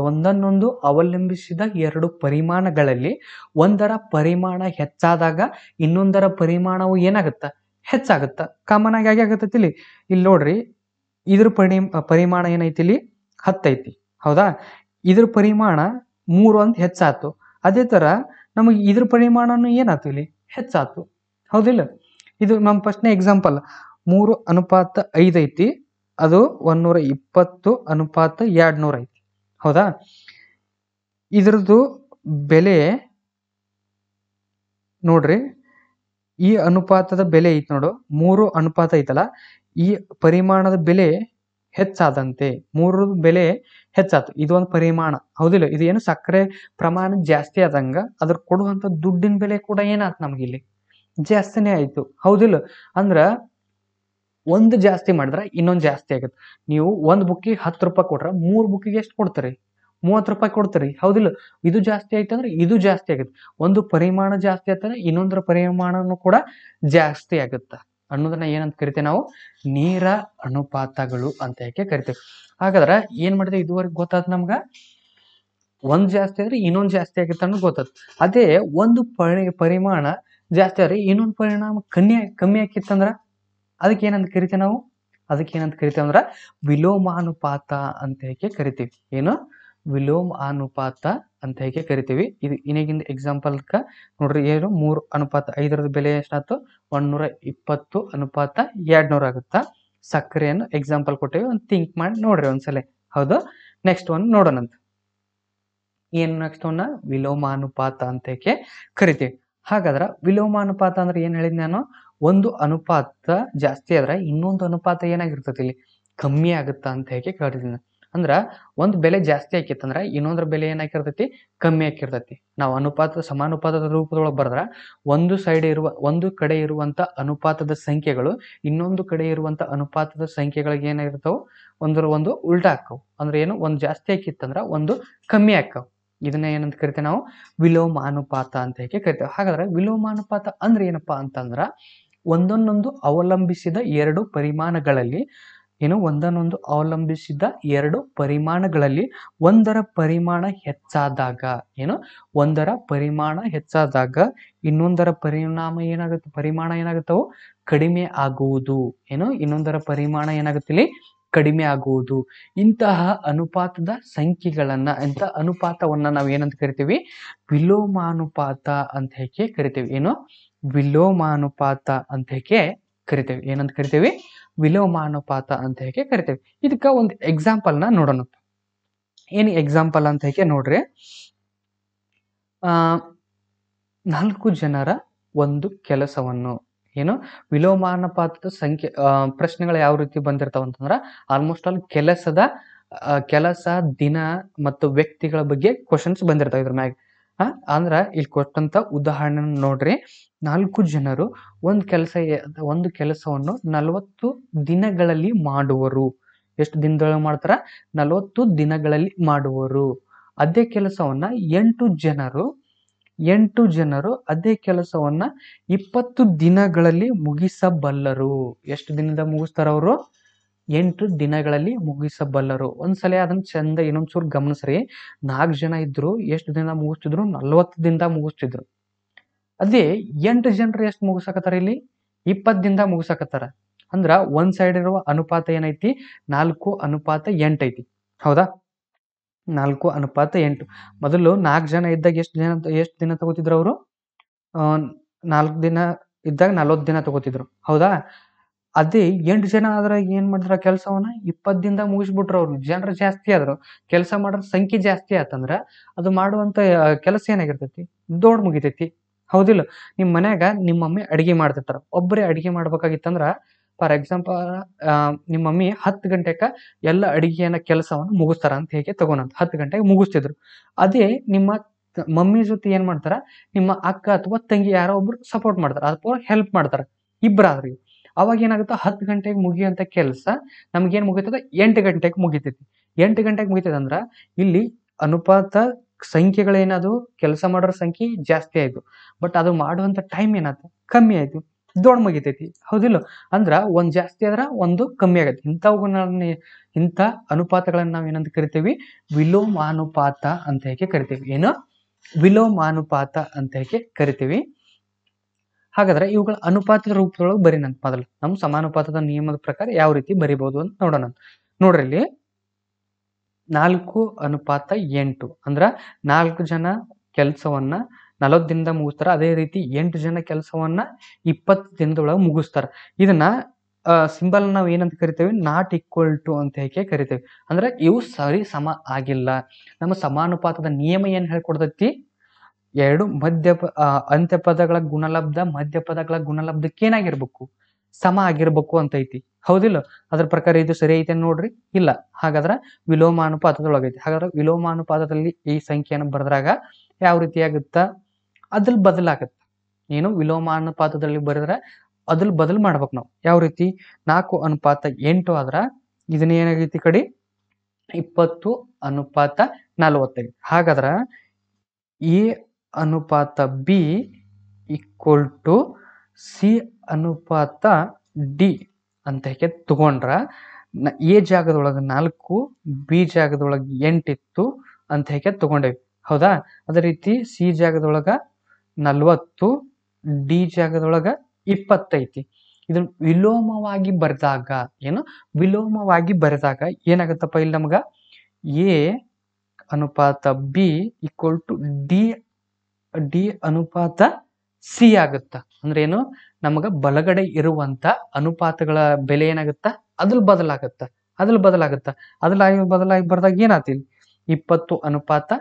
ಒಂದನ್ನೊಂದು ಅವಲಂಬಿಸಿದ ಎರಡು ಪರಿಮಾಣಗಳಲ್ಲಿ ಒಂದರ ಪರಿಮಾಣ ಹೆಚ್ಚಾದಾಗ ಇನ್ನೊಂದರ ಪರಿಮಾಣವು ಏನಾಗುತ್ತ? ಹೆಚ್ಚಾಗುತ್ತ. ಕಾಮನ್ ಆಗಿ ಆಗತ್ತೈತಿ ಇಲ್ಲಿ ನೋಡ್ರಿ, ಇದ್ರ ಪರಿಮಾಣ ಏನೈತಿ? ಇಲ್ಲಿ 10 ಐತಿ. ಹೌದಾ? ಇದ್ರ ಪರಿಮಾಣ 3 ಅಂತ ಹೆಚ್ಚಾತು. ಅದೇ ತರ ನಮಗೆ ಇದ್ರ ಪರಿಮಾಣನು ಏನಾಯ್ತು? ಇಲ್ಲಿ ಹೆಚ್ಚಾತು. ಹೌದಿಲ್ಲ? ಇದು ನಮ್ಮ ಫಸ್ಟ್ನೇ ಎಕ್ಸಾಂಪಲ್. 3:5 ಐತಿ. ಅದು 120:200 ಐತಿ. ಹೌದಾ? ಇದ್ರದ್ದು ಬೆಲೆ ನೋಡ್ರಿ, ಈ ಅನುಪಾತದ ಬೆಲೆ ಐತಿ ನೋಡು. 3 ಅನುಪಾತ ಐತಲ್ಲ, ಈ ಪರಿಮಾಣದ ಬೆಲೆ ಹೆಚ್ಚಾದಂತೆ 3 ಬೆಲೆ ಹೆಚ್ಚಾತು. ಇದು ಒಂದು ಪರಿಮಾಣ. ಹೌದಿಲ್ಲ? ಇದು ಏನು? ಸಕ್ಕರೆ ಪ್ರಮಾಣ ಜಾಸ್ತಿ ಆದಂಗ ಅದ್ರ ಕೊಡುವಂತ ದುಡ್ಡಿನ ಬೆಲೆ ಕೂಡ ಏನಾಯ್ತು? ನಮ್ಗಿಲ್ಲಿ ಜಾಸ್ತಿನೇ ಆಯ್ತು. ಹೌದಿಲ್ಲ? ಅಂದ್ರ ಒಂದು ಜಾಸ್ತಿ ಮಾಡಿದ್ರೆ ಇನ್ನೊಂದು ಜಾಸ್ತಿ ಆಗುತ್ತೆ. ನೀವು ಒಂದು ಬುಕ್ಕಿಗೆ 10 ರೂಪಾಯಿ ಕೊಟ್ರೆ 3 ಬುಕ್ಕಿಗೆ ಎಷ್ಟು ಕೊಡ್ತೀರಿ? 30 ರೂಪಾಯಿ ಕೊಡ್ತೀರಿ. ಹೌದಿಲ್ಲ? ಇದು ಜಾಸ್ತಿ ಆಯ್ತು ಅಂದ್ರೆ ಇದು ಜಾಸ್ತಿ ಆಗುತ್ತೆ. ಒಂದು ಪರಿಮಾಣ ಜಾಸ್ತಿ ಆಯ್ತಂದ್ರೆ ಇನ್ನೊಂದರ ಪರಿಮಾಣನು ಕೂಡ ಜಾಸ್ತಿ ಆಗುತ್ತ ಅನ್ನೋದನ್ನ ಏನಂತ ಕರಿತೇವೆ ನಾವು? ನೇರ ಅನುಪಾತಗಳು ಅಂತ ಹೇಗೆ ಕರಿತೇವೆ. ಹಾಗಾದ್ರೆ ಏನ್ ಮಾಡಿದೆ? ಇದುವರೆಗೆ ಗೊತ್ತಾದ್ ನಮ್ಗ ಒಂದ್ ಜಾಸ್ತಿ ಆದ್ರೆ ಇನ್ನೊಂದು ಜಾಸ್ತಿ ಆಗುತ್ತೆ ಅನ್ನೋದು ಗೊತ್ತದ. ಅದೇ ಒಂದು ಪರಿಮಾಣ ಜಾಸ್ತಿ ಆದ್ರೆ ಇನ್ನೊಂದು ಪರಿಣಾಮ ಕಮ್ಮಿ ಆಕಿತ್ತಂದ್ರ ಅದಕ್ಕೆ ಏನಂತ ಕರಿತೇವೆ ನಾವು? ಅದಕ್ಕೆ ಏನಂತ ಕರಿತೇವೆ ಅಂದ್ರ ವಿಲೋಮಾನುಪಾತ ಅಂತ ಹೇಗೆ ಕರಿತೀವಿ. ಏನು? ವಿಲೋಮಾನುಪಾತ ಅಂತ ಹೇಗೆ ಕರಿತೀವಿ. ಇದು ಇನ್ನೇಗಿಂದ ಎಕ್ಸಾಂಪಲ್ಕ ನೋಡ್ರಿ, ಏನು? 3:5 ಬೆಲೆ ಎಷ್ಟಾಯ್ತು? 120:200 ಆಗುತ್ತಾ. ಸಕ್ಕರೆಯನ್ನು ಎಕ್ಸಾಂಪಲ್ ಕೊಟ್ಟೇವಿ. ಒಂದು ಥಿಂಕ್ ಮಾಡಿ ನೋಡ್ರಿ ಒಂದ್ಸಲ. ಹೌದು? ನೆಕ್ಸ್ಟ್ ಒನ್ ನೋಡೋಣಂತ. ಏನ್ ನೆಕ್ಸ್ಟ್ ಅವನ್ನ ವಿಲೋಮಾನುಪಾತ ಅಂತೇಕೆ ಕರಿತೀವಿ. ಹಾಗಾದ್ರೆ ವಿಲೋಮಾನುಪಾತ ಅಂದ್ರೆ ಏನ್ ಹೇಳಿದ್ ನಾನು, ಒಂದು ಅನುಪಾತ ಜಾಸ್ತಿ ಆದ್ರೆ ಇನ್ನೊಂದು ಅನುಪಾತ ಏನಾಗಿರ್ತತಿ ಇಲ್ಲಿ ಕಮ್ಮಿ ಆಗುತ್ತಾ ಅಂತ ಹೇಗೆ ಕರಿತೀನಿ. ಅಂದ್ರ ಒಂದ್ ಬೆಲೆ ಜಾಸ್ತಿ ಆಕಿತ್ತಂದ್ರ ಇನ್ನೊಂದ್ರ ಬೆಲೆ ಏನಾಗಿರ್ತೈತಿ ಕಮ್ಮಿ ಆಕಿರ್ತೈತಿ. ನಾವು ಅನುಪಾತ ಸಮಾನುಪಾತದ ರೂಪದೊಳಗೆ ಬರೆದ್ರ ಒಂದು ಕಡೆ ಇರುವಂತ ಅನುಪಾತದ ಸಂಖ್ಯೆಗಳು ಇನ್ನೊಂದು ಕಡೆ ಇರುವಂತ ಅನುಪಾತದ ಸಂಖ್ಯೆಗಳಿಗೆ ಏನಾಗಿರ್ತಾವ ಒಂದು ಉಲ್ಟಾ ಆಕ್ಕವು. ಅಂದ್ರೆ ಏನು, ಒಂದ್ ಜಾಸ್ತಿ ಆಕಿತ್ತಂದ್ರ ಒಂದು ಕಮ್ಮಿ ಆಕ್ಕವ್. ಇದನ್ನ ಏನಂತ ಕರಿತೇವೆ ನಾವು ವಿಲೋಮಾನುಪಾತ ಅಂತ ಹೇಗೆ ಕರಿತೇವೆ. ಹಾಗಾದ್ರೆ ವಿಲೋಮಾನುಪಾತ ಅಂದ್ರೆ ಏನಪ್ಪಾ ಅಂತಂದ್ರ ಒಂದನ್ನೊಂದು ಅವಲಂಬಿಸಿದ ಎರಡು ಪರಿಮಾಣಗಳಲ್ಲಿ ಒಂದರ ಪರಿಮಾಣ ಹೆಚ್ಚಾದಾಗ ಇನ್ನೊಂದರ ಪರಿಮಾಣ ಏನಾಗುತ್ತವು ಕಡಿಮೆ ಆಗುವುದು. ಇನ್ನೊಂದರ ಪರಿಮಾಣ ಏನಾಗುತ್ತೆ ಕಡಿಮೆ ಆಗುವುದು. ಇಂತಹ ಅನುಪಾತದ ಅನುಪಾತವನ್ನ ನಾವು ಏನಂತ ಕರಿತೀವಿ, ವಿಲೋಮಾನುಪಾತ ಅಂತ ಹೇಗೆ ಕರಿತೀವಿ. ವಿಲೋಮಾನುಪಾತ ಅಂತ ಹೇಗೆ ಕರಿತೇವೆ. ಏನಂತ ಕರಿತೇವಿ, ವಿಲೋಮಾನುಪಾತ ಅಂತ ಹೇಗೆ ಕರಿತೇವೆ. ಇದಕ್ಕ ಒಂದು ಎಕ್ಸಾಂಪಲ್ ನ ನೋಡೋಣ. ಏನ್ ಎಕ್ಸಾಂಪಲ್ ಅಂತ ಹೇಗೆ ನೋಡ್ರಿ, 4 ಜನರ ಒಂದು ಕೆಲಸವನ್ನು ವಿಲೋಮಾನುಪಾತದ ಸಂಖ್ಯೆ ಪ್ರಶ್ನೆಗಳು ಯಾವ ರೀತಿ ಬಂದಿರ್ತಾವ ಅಂತಂದ್ರ ಆಲ್ಮೋಸ್ಟ್ ಆಲ್ ಕೆಲಸ ದಿನ ಮತ್ತು ವ್ಯಕ್ತಿಗಳ ಬಗ್ಗೆ ಕ್ವಶನ್ಸ್ ಬಂದಿರ್ತಾವ ಇದ್ರ ಮ್ಯಾಗ. ಅಂದ್ರ ಇಲ್ಲಿ ಕೊಟ್ಟಂತ ಉದಾಹರಣೆ ನೋಡ್ರಿ, 4 ಜನರು ಒಂದು ಕೆಲಸವನ್ನು 40 ದಿನಗಳಲ್ಲಿ ಮಾಡುವರು. ಎಷ್ಟು ದಿನದೊಳಗೆ ಮಾಡ್ತಾರ? 40 ದಿನಗಳಲ್ಲಿ ಮಾಡುವರು. ಅದೇ ಕೆಲಸವನ್ನ 8 ಜನರು ಅದೇ ಕೆಲಸವನ್ನ 20 ದಿನಗಳಲ್ಲಿ ಮುಗಿಸಬಲ್ಲರು. ಎಷ್ಟು ದಿನದ ಮುಗಿಸ್ತಾರ ಅವರು? 8 ದಿನಗಳಲ್ಲಿ ಮುಗಿಸಬಲ್ಲರು. ಒಂದ್ಸಲ ಅದನ್ನ ಚಂದ ಇನ್ನೊಂದ್ಸೂರು ಗಮನಿಸ್ರಿ. 4 ಜನ ಇದ್ರು, ಎಷ್ಟು ದಿನ ಮುಗಿಸ್ತಿದ್ರು? 40 ದಿನದ ಮುಗಿಸ್ತಿದ್ರು. ಅದೇ 8 ಜನರು ಎಷ್ಟು ಮುಗಿಸಕತ್ತಾರ? ಇಲ್ಲಿ 20 ದಿನದ ಮುಗಿಸಕತ್ತಾರ. ಅಂದ್ರ ಒಂದ್ ಸೈಡ್ ಇರುವ ಅನುಪಾತ ಏನೈತಿ? 4:8 ಐತಿ. ಹೌದಾ? 4:8. ಮೊದಲು 4 ಜನ ಇದ್ದಾಗ ಎಷ್ಟು ದಿನ ತಗೋತಿದ್ರು ಅವರು? 4 ದಿನ ಇದ್ದಾಗ 40 ದಿನ ತಗೋತಿದ್ರು. ಹೌದಾ? ಅದೇ 8 ಜನ ಆದ್ರೆ ಏನ್ ಮಾಡಿದ್ರ ಕೆಲಸವನ್ನ 20 ದಿನದ ಮುಗಿಸ್ಬಿಟ್ರು. ಅವ್ರು ಜನರು ಜಾಸ್ತಿ ಆದ್ರು, ಕೆಲಸ ಮಾಡೋ ಸಂಖ್ಯೆ ಜಾಸ್ತಿ ಆತಂದ್ರ ಅದು ಮಾಡುವಂತ ಕೆಲಸ ಏನಾಗಿರ್ತೈತಿ? ದೊಡ್ಡ ಮುಗಿತೈತಿ. ಹೌದಿಲ್ಲ? ನಿಮ್ ಮನ್ಯಾಗ ನಿಮ್ಮ ಮಮ್ಮಿ ಅಡಿಗೆ ಮಾಡ್ತಿರ್ತಾರ. ಒಬ್ಬರೇ ಅಡಿಗೆ ಮಾಡ್ಬೇಕಾಗಿತ್ತಂದ್ರ ಫಾರ್ ಎಕ್ಸಾಂಪಲ್ ನಿಮ್ಮ ಮಮ್ಮಿ 10 ಗಂಟೆಕ ಎಲ್ಲ ಅಡಿಗೆಯನ್ನ ಕೆಲಸವನ್ನ ಮುಗಿಸ್ತಾರ ಅಂತ ಹೇಗೆ ತಗೋಣಂತ. 10 ಗಂಟೆಗೆ ಮುಗಿಸ್ತಿದ್ರು. ಅದೇ ನಿಮ್ಮ ಮಮ್ಮಿ ಜೊತೆ ಏನ್ ಮಾಡ್ತಾರ, ನಿಮ್ಮ ಅಕ್ಕ ಅಥವಾ ತಂಗಿ ಯಾರೋ ಒಬ್ರು ಸಪೋರ್ಟ್ ಮಾಡ್ತಾರ, ಅಥವಾ ಹೆಲ್ಪ್ ಮಾಡ್ತಾರ. ಇಬ್ಬರಾದ್ರಿ ಅವಾಗ ಏನಾಗುತ್ತೆ, 10 ಗಂಟೆಗೆ ಮುಗಿಯುವಂತ ಕೆಲಸ ನಮ್ಗೇನ್ ಮುಗಿತದ? 8 ಗಂಟೆಗೆ ಮುಗಿತೈತಿ. 8 ಗಂಟೆಗೆ ಮುಗಿತದ ಅಂದ್ರ ಇಲ್ಲಿ ಅನುಪಾತ ಸಂಖ್ಯೆಗಳೇನದು, ಕೆಲಸ ಮಾಡೋರ ಸಂಖ್ಯೆ ಜಾಸ್ತಿ ಆಯ್ತು, ಬಟ್ ಅದು ಮಾಡುವಂತ ಟೈಮ್ ಏನಾಯ್ತು? ಕಮ್ಮಿ ಆಯ್ತು, ದೊಡ್ಡ ಮುಗಿತೈತಿ. ಹೌದಿಲ್ಲ? ಅಂದ್ರ ಒಂದ್ ಜಾಸ್ತಿ ಆದ್ರ ಒಂದು ಕಮ್ಮಿ ಆಗತ್ತೆ. ಇಂಥ ಅನುಪಾತಗಳನ್ನ ನಾವ್ ಏನಂತ ಕರಿತೀವಿ? ವಿಲೋಮಾನುಪಾತ ಅಂತ ಹೇಗೆ ಕರಿತೀವಿ. ವಿಲೋಮಾನುಪಾತ ಅಂತ ಹೇಗೆ ಕರಿತೀವಿ. ಹಾಗಾದ್ರೆ ಇವುಗಳ ಅನುಪಾತದ ರೂಪದೊಳಗೆ ಬರೀನಂತ. ಮೊದಲು ನಮ್ಮ ಸಮಾನುಪಾತದ ನಿಯಮದ ಪ್ರಕಾರ ಯಾವ ರೀತಿ ಬರಿಬಹುದು ಅಂತ ನೋಡೋಣ. ನೋಡ್ರಿ, ಇಲ್ಲಿ 4:8 ಅಂದ್ರ 4 ಜನ ಕೆಲಸವನ್ನ 40 ದಿನದ ಮುಗಿಸ್ತಾರ. ಅದೇ ರೀತಿ 8 ಜನ ಕೆಲಸವನ್ನ 20 ದಿನದೊಳಗೆ ಮುಗಿಸ್ತಾರ. ಇದನ್ನ ಸಿಂಬಲ್ ನಾವು ಏನಂತ ಕರಿತೇವೆ? ನಾಟ್ ಈಕ್ವಲ್ ಟು ಅಂತ ಹೇಗೆ ಕರಿತೇವೆ. ಅಂದ್ರೆ ಇವು ಸರಿ ಸಮ ಆಗಿಲ್ಲ. ನಮ್ಮ ಸಮಾನುಪಾತದ ನಿಯಮ ಏನ್ ಹೇಳ್ಕೊಡ್ತೈತಿ? ಎರಡು ಅಂತ್ಯಪದಗಳ ಗುಣಲಬ್ಧ ಮಧ್ಯಪದಗಳ ಗುಣಲಬ್ಧಕ್ಕೆ ಏನಾಗಿರ್ಬೇಕು? ಸಮ ಆಗಿರ್ಬೇಕು ಅಂತ ಐತಿ. ಹೌದಿಲ್ಲ? ಅದ್ರ ಪ್ರಕಾರ ಇದು ಸರಿ ಐತೆ ನೋಡ್ರಿ? ಇಲ್ಲ. ಹಾಗಾದ್ರ ವಿಲೋಮಾನುಪಾತದೊಳಗೈತಿ. ಹಾಗಾದ್ರೆ ವಿಲೋಮಾನುಪಾತದಲ್ಲಿ ಈ ಸಂಖ್ಯೆಯನ್ನು ಬರೆದ್ರಾಗ ಯಾವ ರೀತಿ ಆಗುತ್ತ? ಅದ್ರಲ್ಲಿ ಬದಲಾಗತ್ತ. ವಿಲೋಮಾನುಪಾತದಲ್ಲಿ ಬರೆದ್ರೆ ಅದ್ರಲ್ಲಿ ಬದಲು ಮಾಡ್ಬೇಕು ನಾವು. ಯಾವ ರೀತಿ? 4:8 ಆದ್ರ ಇದನ್ನ ಏನಾಗೈತಿ ಕಡೆ 20:40. ಹಾಗಾದ್ರ ಎ ಅನುಪಾತ ಬಿ ಈಕ್ವಲ್ ಟು ಸಿ ಅನುಪಾತ ಡಿ ಅಂತ ಹೇಗೆ ತಗೊಂಡ್ರ ಎ ಜಾಗದೊಳಗೆ 4, ಬಿ ಜಾಗದೊಳಗೆ 8 ಇತ್ತು ಅಂತ ಹೇಗೆ ತಗೊಂಡೇವಿ. ಹೌದಾ? ಅದೇ ರೀತಿ ಸಿ ಜಾಗದೊಳಗ 40, ಡಿ ಜಾಗದೊಳಗ 20 ಐತಿ. ಇದನ್ನ ವಿಲೋಮವಾಗಿ ಬರೆದಾಗ ಏನಾಗತ್ತಪ್ಪ? ಇಲ್ಲಿ ನಮಗ ಎ ಅನುಪಾತ ಬಿ ಈಕ್ವಲ್ ಟು ಡಿ ಅನುಪಾತ ಸಿ ಆಗುತ್ತ. ಅಂದ್ರೆ ಏನು? ನಮಗ ಬಲಗಡೆ ಇರುವಂತ ಅನುಪಾತಗಳ ಬೆಲೆ ಏನಾಗುತ್ತ? ಅದ್ರಲ್ಲಿ ಬದಲಾಗುತ್ತ. ಅದ್ರಲ್ಲಿ ಬದಲಾಗಿ ಬರ್ದಾಗ ಏನಾಗ್ತಿಲ್ಲ? 20:40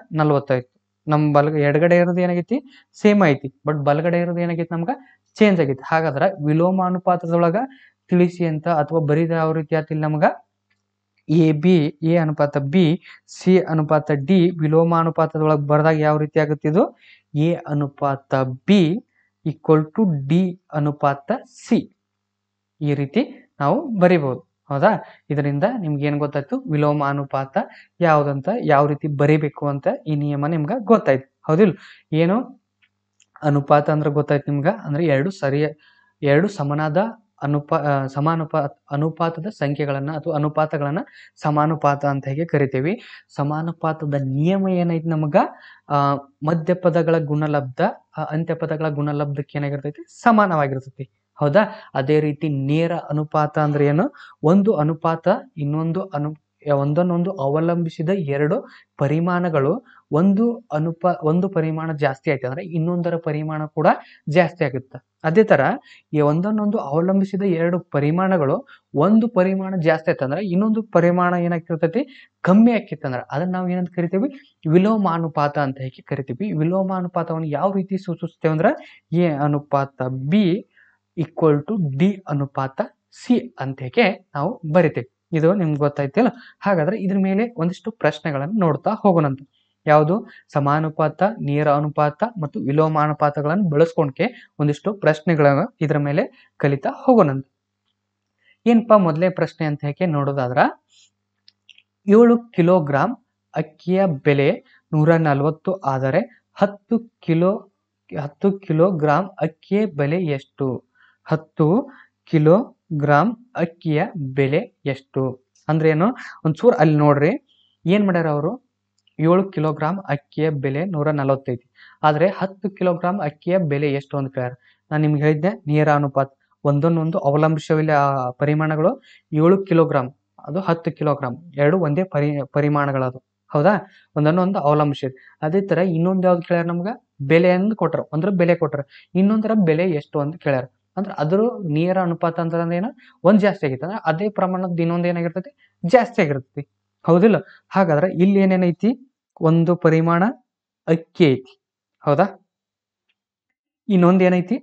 ನಮ್ಮ ಎಡಗಡೆ ಇರೋದು ಏನಾಗೈತಿ ಸೇಮ್ ಐತಿ, ಬಟ್ ಬಲಗಡೆ ಇರೋದು ಏನಾಗೈತಿ ನಮ್ಗ ಚೇಂಜ್ ಆಗೈತಿ. ಹಾಗಾದ್ರೆ ವಿಲೋಮಾನುಪಾತದೊಳಗ ತಿಳಿಸಿ ಅಂತ ಅಥವಾ ಬರೀದ ಯಾವ ರೀತಿ ಆತಿಲ್ಲ ನಮ್ಗ ಎ ಅನುಪಾತ ಬಿ ಸಿ ಅನುಪಾತ ಡಿ ವಿಲೋಮಾನುಪಾತದೊಳಗೆ ಬರೆದಾಗ ಯಾವ ರೀತಿ ಆಗುತ್ತೆ ಇದು ಎ ಅನುಪಾತ ಬಿ ಈಕ್ವಲ್ ಟು ಡಿ ಅನುಪಾತ ಸಿ ಈ ರೀತಿ ನಾವು ಬರಿಬಹುದು. ಹೌದಾ, ಇದರಿಂದ ನಿಮ್ಗೆ ಏನ್ ಗೊತ್ತಾಯ್ತು ವಿಲೋಮಾನುಪಾತ ಯಾವ್ದಂತ ಯಾವ ರೀತಿ ಬರಿಬೇಕು ಅಂತ ಈ ನಿಯಮ ನಿಮ್ಗ ಗೊತ್ತಾಯ್ತು. ಹೌದಿಲ್ಲ, ಏನು ಅನುಪಾತ ಅಂದ್ರೆ ಗೊತ್ತಾಯ್ತು ನಿಮ್ಗ, ಅಂದ್ರೆ ಎರಡು ಸಮನಾದ ಅನುಪಾತದ ಸಂಖ್ಯೆಗಳನ್ನ ಅಥವಾ ಅನುಪಾತಗಳನ್ನ ಸಮಾನುಪಾತ ಅಂತ ಹೇಗೆ ಕರಿತೀವಿ. ಸಮಾನುಪಾತದ ನಿಯಮ ಏನೈತಿ ನಮಗ ಮಧ್ಯಪದಗಳ ಗುಣಲಬ್ಧ ಅಂತ್ಯಪದಗಳ ಗುಣಲಬ್ಧಕ್ಕೆ ಏನಾಗಿರ್ತೈತಿ ಸಮಾನವಾಗಿರ್ತೈತಿ. ಹೌದಾ, ಅದೇ ರೀತಿ ನೇರ ಅನುಪಾತ ಅಂದ್ರೆ ಏನು, ಒಂದು ಅನುಪಾತ ಒಂದನ್ನೊಂದು ಅವಲಂಬಿಸಿದ ಎರಡು ಪರಿಮಾಣಗಳು ಒಂದು ಪರಿಮಾಣ ಜಾಸ್ತಿ ಆಯ್ತು ಅಂದ್ರೆ ಇನ್ನೊಂದರ ಪರಿಮಾಣ ಕೂಡ ಜಾಸ್ತಿ ಆಗುತ್ತೆ. ಅದೇ ತರ ಈ ಒಂದನ್ನೊಂದು ಅವಲಂಬಿಸಿದ ಎರಡು ಪರಿಮಾಣಗಳು ಒಂದು ಪರಿಮಾಣ ಜಾಸ್ತಿ ಆಯ್ತು ಅಂದ್ರೆ ಇನ್ನೊಂದು ಪರಿಮಾಣ ಏನಾಗ್ತಿರ್ತೈತಿ ಕಮ್ಮಿ ಆಕ್ಕಿತ್ತಂದ್ರ ಅದನ್ನ ನಾವು ಏನಂತ ಕರಿತೀವಿ ವಿಲೋಮಾನುಪಾತ ಅಂತ ಹೇಗೆ ಕರಿತೀವಿ. ವಿಲೋಮಾನುಪಾತವನ್ನು ಯಾವ ರೀತಿ ಸೂಚಿಸ್ತೇವೆ ಅಂದ್ರೆ ಎ ಅನುಪಾತ ಬಿ ಈಕ್ವಲ್ ಟು ಡಿ ಅನುಪಾತ ಸಿ ಅಂತ ಹೇಗೆ ನಾವು ಬರಿತೇವೆ. ಇದು ನಿಮ್ಗೆ ಗೊತ್ತಾಯ್ತಿಲ್ಲ. ಹಾಗಾದ್ರೆ ಇದ್ರ ಮೇಲೆ ಒಂದಿಷ್ಟು ಪ್ರಶ್ನೆಗಳನ್ನು ನೋಡ್ತಾ ಹೋಗೋಣಂತ. ಯಾವುದು ಸಮಾನುಪಾತ, ನೇರ ಅನುಪಾತ ಮತ್ತು ವಿಲೋಮಾನುಪಾತಗಳನ್ನು ಬಳಸ್ಕೊಂಡ್ಕೆ ಒಂದಿಷ್ಟು ಪ್ರಶ್ನೆಗಳನ್ನ ಇದ್ರ ಮೇಲೆ ಕಲಿತಾ ಹೋಗೋಣಂತ. ಏನಪ್ಪಾ ಮೊದಲೇ ಪ್ರಶ್ನೆ ಅಂತ ಹೇಗೆ ನೋಡೋದಾದ್ರ 7 ಕಿಲೋಗ್ರಾಂ ಅಕ್ಕಿಯ ಬೆಲೆ 140 ಆದರೆ 10 ಕಿಲೋಗ್ರಾಂ ಅಕ್ಕಿಯ ಬೆಲೆ ಎಷ್ಟು? 10 ಕಿಲೋಗ್ರಾಂ ಅಕ್ಕಿಯ ಬೆಲೆ ಎಷ್ಟು ಅಂದ್ರೆ ಏನು ಒಂಚೂರು ಅಲ್ಲಿ ನೋಡ್ರಿ. ಏನ್ ಮಾಡ್ಯಾರ ಅವರು 7 ಕಿಲೋಗ್ರಾಂ ಅಕ್ಕಿಯ ಬೆಲೆ 140 ಆದ್ರೆ 10 ಕಿಲೋಗ್ರಾಂ ಅಕ್ಕಿಯ ಬೆಲೆ ಎಷ್ಟು ಅಂತ ಕೇಳ್ಯಾರ. ನಾನು ನಿಮ್ಗೆ ಹೇಳಿದ್ದೆ ನೇರ ಅನುಪಾತ, ಒಂದನ್ನೊಂದು ಅವಲಂಬಿಸವಿಲ್ಲ ಪರಿಮಾಣಗಳು 7 ಕಿಲೋಗ್ರಾಂ ಅದು 10 ಕಿಲೋಗ್ರಾಂ ಎರಡು ಒಂದೇ ಪರಿಮಾಣಗಳದು. ಹೌದಾ, ಒಂದನ್ನೊಂದು ಅವಲಂಬಿಸಿದೆ. ಅದೇ ತರ ಇನ್ನೊಂದು ಯಾವ್ದು ಕೇಳ್ಯಾರ ನಮ್ಗ ಬೆಲೆಯನ್ನು ಕೊಟ್ರ, ಒಂದ್ರ ಬೆಲೆ ಕೊಟ್ರ, ಇನ್ನೊಂದರ ಬೆಲೆ ಎಷ್ಟು ಅಂತ ಕೇಳ್ಯಾರ. ಅಂದ್ರೆ ಅದ್ರ ನೇರ ಅನುಪಾತ ಅಂತಂದ್ರೆ ಏನು ಒಂದ್ ಜಾಸ್ತಿ ಆಗೈತೆ ಅಂದ್ರೆ ಅದೇ ಪ್ರಮಾಣದ ಇನ್ನೊಂದು ಏನಾಗಿರ್ತೈತಿ ಜಾಸ್ತಿ ಆಗಿರ್ತೈತಿ. ಹೌದಿಲ್ಲ, ಹಾಗಾದ್ರೆ ಇಲ್ಲಿ ಏನೇನೈತಿ ಒಂದು ಪರಿಮಾಣ ಅಕ್ಕಿ ಐತಿ. ಹೌದಾ, ಇನ್ನೊಂದು ಏನೈತಿ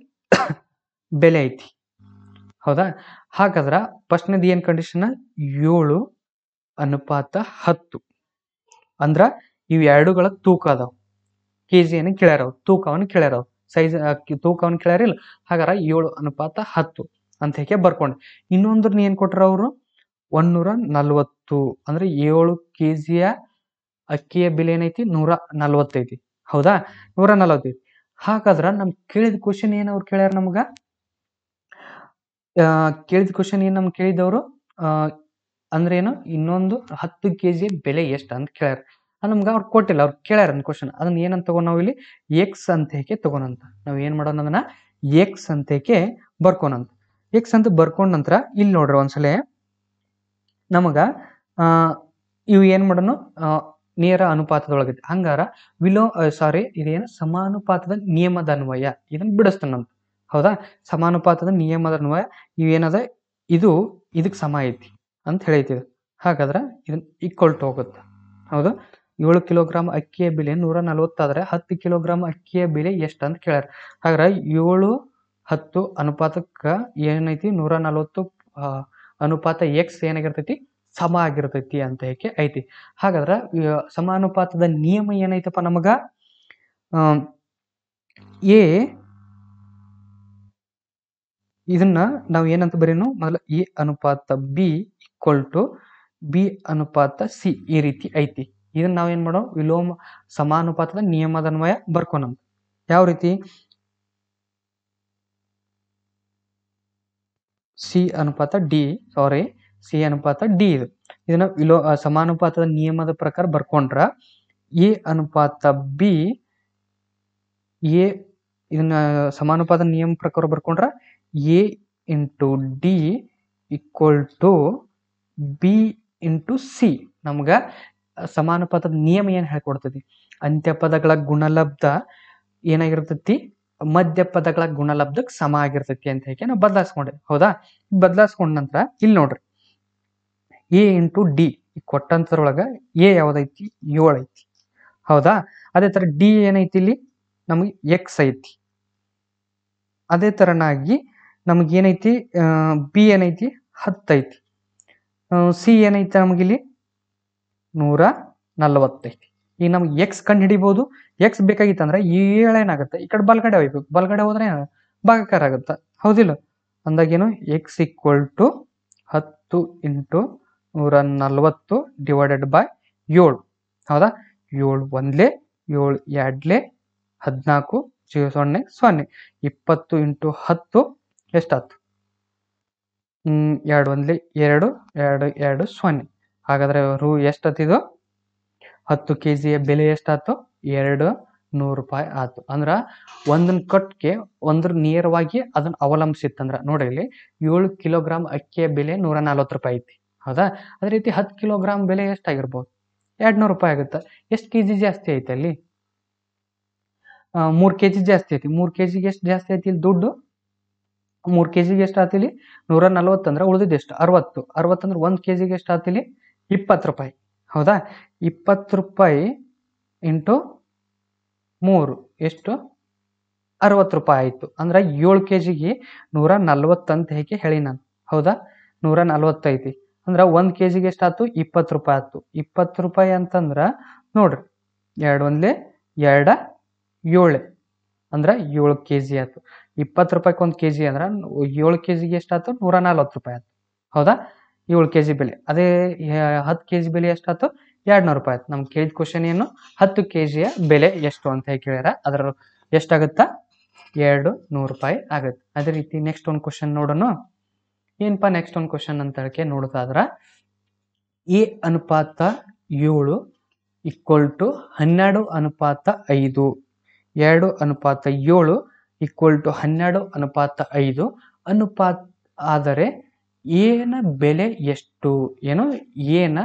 ಬೆಲೆ ಐತಿ. ಹೌದಾ, ಹಾಗಾದ್ರ ಫಸ್ಟ್ನೇದು ಏನ್ ಕಂಡೀಷನ್ 7 ಅನುಪಾತ 10 ಅಂದ್ರ ಇವ್ ಎರಡುಗಳ ತೂಕ ಅದಾವ. ಕೆಜಿ ಅನ್ನು ಕೇಳ್ಯಾರ, ತೂಕವನ್ನು ಕೇಳ್ಯಾರ, ಸೈಜ್ ತೂಕವನ್ನು ಕೇಳ್ಯಾರಿಲ್ಲ. ಹಾಗಾರ 7 ಅನುಪಾತ 10 ಅಂತ ಹೇಗೆ ಬರ್ಕೊಂಡೆ. ಇನ್ನೊಂದ್ರನ್ನ ಏನ್ ಕೊಟ್ರ ಅವರು 140 ಅಂದ್ರೆ 7 ಕೆಜಿಯ ಅಕ್ಕಿಯ ಬೆಲೆ ಏನೈತಿ 140 ಐತಿ. ಹೌದಾ, 140 ಐತಿ. ಹಾಗಾದ್ರ ನಮ್ ಕೇಳಿದ ಕ್ವಶನ್ ಏನ್ ಅವ್ರು ಕೇಳ್ಯಾರ ನಮ್ಗ ಕೇಳಿದವರು ಅಂದ್ರೆ ಏನು ಇನ್ನೊಂದು 10 ಕೆಜಿ ಬೆಲೆ ಎಷ್ಟು ಅಂತ ಕೇಳ್ಯಾರ. ನಮ್ಗೆ ಅವ್ರು ಕೊಟ್ಟಿಲ್ಲ, ಅವ್ರು ಕೇಳ್ಯಾರ ಕ್ವಶನ್. ಅದನ್ನ ಏನಂತ ತಗೊಂಡ್ ನಾವು ಇಲ್ಲಿ ಎಕ್ಸ್ ಅಂತ ಹೇಗೆ ತಗೋಣಂತ. ನಾವ್ ಏನ್ ಮಾಡೋಣ ಅದನ್ನ ಎಕ್ಸ್ ಅಂತ ಹೇಗೆ ಬರ್ಕೋಣಂತ. ಎಕ್ಸ್ ಅಂತ ಬರ್ಕೊಂಡ ನಂತರ ಇಲ್ಲಿ ನೋಡ್ರಿ ಒಂದ್ಸಲ ನಮಗ ಇವು ಏನ್ ಮಾಡೋಣ ನೇರ ಅನುಪಾತದೊಳಗೈತಿ. ಹಂಗಾರ ಇದೇನು ಸಮಾನುಪಾತದ ನಿಯಮದ ಅನ್ವಯ ಇದನ್ನ ಬಿಡಿಸ್ತಾನಂತ. ಹೌದಾ, ಸಮಾನುಪಾತದ ನಿಯಮದ ಅನ್ವಯ ಇವೇನದ ಇದು ಇದಕ್ ಸಮ ಐತಿ ಅಂತ ಹೇಳೈತಿ. ಹಾಗಾದ್ರ ಇದನ್ನ ಈಕ್ವಲ್ ಟು ಹೋಗುತ್ತೆ. ಹೌದಾ, 7 ಕಿಲೋಗ್ರಾಂ ಅಕ್ಕಿಯ ಬೆಲೆ 140 ಆದ್ರೆ 10 ಕಿಲೋಗ್ರಾಂ ಅಕ್ಕಿಯ ಬೆಲೆ ಎಷ್ಟು ಅಂತ ಕೇಳ್ಯಾರ. ಹಾಗಾದ್ರೆ 7-10 ಅನುಪಾತಕ್ಕ ಏನೈತಿ 140 ಅನುಪಾತ ಎಕ್ಸ್ ಏನಾಗಿರ್ತೈತಿ ಸಮ ಆಗಿರ್ತೈತಿ ಅಂತ ಹೇಗೆ ಐತಿ. ಹಾಗಾದ್ರ ಸಮಾನುಪಾತದ ನಿಯಮ ಏನೈತಪ್ಪ ನಮಗ ಇದನ್ನ ನಾವ್ ಏನಂತ ಬರೀನು ಮೊದಲ ಎ ಅನುಪಾತ ಬಿ ಈಕ್ವಲ್ ಟು ಬಿ ಅನುಪಾತ ಸಿ ಈ ರೀತಿ ಐತಿ. ಇದನ್ನ ನಾವ್ ಏನ್ ಮಾಡೋ ವಿಲೋಮ ಸಮಾನುಪಾತದ ನಿಯಮದ ಅನ್ವಯ ಬರ್ಕೋಣ. ಯಾವ ರೀತಿ ಸಿ ಅನುಪಾತ ಡಿ ಇದನ್ನ ಸಮಾನುಪಾತದ ನಿಯಮದ ಪ್ರಕಾರ ಬರ್ಕೊಂಡ್ರ ಎ ಅನುಪಾತ ಬಿ ಇದನ್ನ ಸಮಾನುಪಾತ ನಿಯಮ ಪ್ರಕಾರ ಬರ್ಕೊಂಡ್ರ A into D equal to B into C. ನಮ್ಗ ಸಮಾನುಪಾತದ ನಿಯಮ ಏನ್ ಹೇಳ್ಕೊಡ್ತೈತಿ ಅಂತ್ಯಪದಗಳ ಗುಣಲಬ್ಧ ಏನಾಗಿರ್ತೈತಿ ಮಧ್ಯಪದಗಳ ಗುಣಲಬ್ಧಕ್ಕೆ ಸಮ ಆಗಿರ್ತೈತಿ ಅಂತ ಹೇಳಿ ನಾವು ಬದಲಾಯಿಸ್ಕೊಂಡೆ. ಹೌದಾ, ಬದಲಾಯಿಸ್ಕೊಂಡ ನಂತರ ಇಲ್ಲಿ ನೋಡ್ರಿ ಎ ಇಂಟು ಡಿ ಕೊಟ್ಟಂತರೊಳಗ ಎ ಯಾವ್ದೈತಿ 7 ಐತಿ. ಹೌದಾ, ಅದೇ ತರ ಡಿ ಏನೈತಿ ಇಲ್ಲಿ ನಮಗೆ ಎಕ್ಸ್ ಐತಿ. ಅದೇ ತರನಾಗಿ ನಮ್ಗೆ ಏನೈತಿ ಬಿ ಏನೈತಿ 10 ಐತಿ. ಸಿ ಏನೈತಿ ನಮಗಿಲ್ಲಿ 140 ಐತಿ. ಈಗ ನಮ್ಗೆ ಎಕ್ಸ್ ಕಂಡು ಹಿಡಿಬಹುದು. ಎಕ್ಸ್ ಬೇಕಾಗಿತ್ತಂದ್ರೆ 7 ಏನಾಗುತ್ತೆ ಈ ಕಡೆ ಬಲ್ಗಡೆ ಹೋಗ್ಬೇಕು. ಬಲ್ಗಡೆ ಹೋದ್ರೆ ಭಾಗಾಕಾರ ಆಗುತ್ತೆ, ಹೌದಿಲ್ಲ? ಅಂದಾಗೇನು X equal to 10 into 140 divided by 7. ಹೌದಾ? 7 ಒಂದ್ಲೆ 7 ಎರಡ್ಲೆ 14 0 0 20 ಇಂಟು 10 ಎಷ್ಟಾಯ್ತು? 2 ಒಂದ್ಲೆ 2 2 2 0. ಹಾಗಾದ್ರೆ ಎಷ್ಟಾತಿದು? 10 kg ಬೆಲೆ ಎಷ್ಟಾಯ್ತು? 200 ರೂಪಾಯಿ ಆಯ್ತು. ಅಂದ್ರ ಒಂದನ್ನ ಕಟ್ಗೆ ಒಂದ್ರ ನೇರವಾಗಿ ಅದನ್ನ ಅವಲಂಬಿಸಿತ್ತಂದ್ರ ನೋಡ್ರಿ ಇಲ್ಲಿ 7 ಕಿಲೋಗ್ರಾಮ್ ಅಕ್ಕಿಯ ಬೆಲೆ 140 ರೂಪಾಯಿ ಐತಿ. ಹೌದಾ? ಅದೇ ರೀತಿ 10 ಕಿಲೋಗ್ರಾಮ್ ಬೆಲೆ ಎಷ್ಟಾಗಿರ್ಬೋದು? 200 ರೂಪಾಯಿ ಆಗುತ್ತೆ. ಎಷ್ಟು ಕೆಜಿ ಜಾಸ್ತಿ ಐತೆ ಅಲ್ಲಿ? 3 kg ಜಾಸ್ತಿ ಐತಿ. 3 kg ಎಷ್ಟು ಜಾಸ್ತಿ ಐತಿ ಇಲ್ಲಿ ದುಡ್ಡು? 3 kg ಎಷ್ಟು ಆಯ್ತು ಇಲ್ಲಿ? 140 ಅಂದ್ರೆ ಉಳಿದಿದ್ದು ಎಷ್ಟು? 60. 60 ಅಂದ್ರೆ 1 kg ಎಷ್ಟು ಆಯ್ತು ಇಲ್ಲಿ? 20 ರೂಪಾಯಿ. ಹೌದಾ? 20 ರೂಪಾಯಿ ಇಂಟು 3 ಎಷ್ಟು? 60 ರೂಪಾಯಿ ಆಯ್ತು. ಅಂದ್ರೆ 7 kgಗೆ 140 ಅಂತ ಹೇಗೆ ಹೇಳಿ ನಾನು. ಹೌದಾ? 140 ಐತಿ. ಅಂದ್ರೆ 1 kgಗೆ ಎಷ್ಟಾಯ್ತು? 20 ರೂಪಾಯಿ ಆಯ್ತು. 20 ರೂಪಾಯಿ ಅಂತಂದ್ರ ನೋಡ್ರಿ 2 ಒಂದ್ಲೆ 2 7 ಅಂದ್ರೆ 7 kg ಆಯ್ತು. 20 ರೂಪಾಯಿಗೆ 1 kg ಅಂದ್ರೆ 7 kgಗೆ ಎಷ್ಟಾಯ್ತು? 140 ರೂಪಾಯಿ ಆಯ್ತು. ಹೌದಾ? 7 kg ಬೆಲೆ. ಅದೇ 10 kg ಬೆಲೆ ಎಷ್ಟಾಯ್ತು? 200 ರೂಪಾಯಿ ಆಯ್ತು. ನಮ್ಗೆ ಕೇಳಿದ ಕ್ವಶನ್ ಏನು? 10 kgಯ ಬೆಲೆ ಎಷ್ಟು ಅಂತ ಹೇಳಿ ಕೇಳ್ಯಾರ. ಅದರ ಎಷ್ಟಾಗುತ್ತಾ? 200 ರೂಪಾಯಿ ಆಗುತ್ತೆ. ಅದೇ ರೀತಿ ನೆಕ್ಸ್ಟ್ ಒಂದು ಕ್ವಶನ್ ನೋಡೋಣ. ಏನಪ್ಪಾ ನೆಕ್ಸ್ಟ್ ಒಂದು ಕ್ವಶನ್ ಅಂತ ಹೇಳಕ್ಕೆ ನೋಡೋದಾದ್ರ ಎ ಅನುಪಾತ 7 ಈಕ್ವಲ್ ಟು 12 ಅನುಪಾತ 5. 2 ಅನುಪಾತ 7 ಈಕ್ವಲ್ ಟು 12 ಅನುಪಾತ 5 ಅನುಪಾತ ಆದರೆ ಏನ ಬೆಲೆ ಎಷ್ಟು? ಏನು ಏನ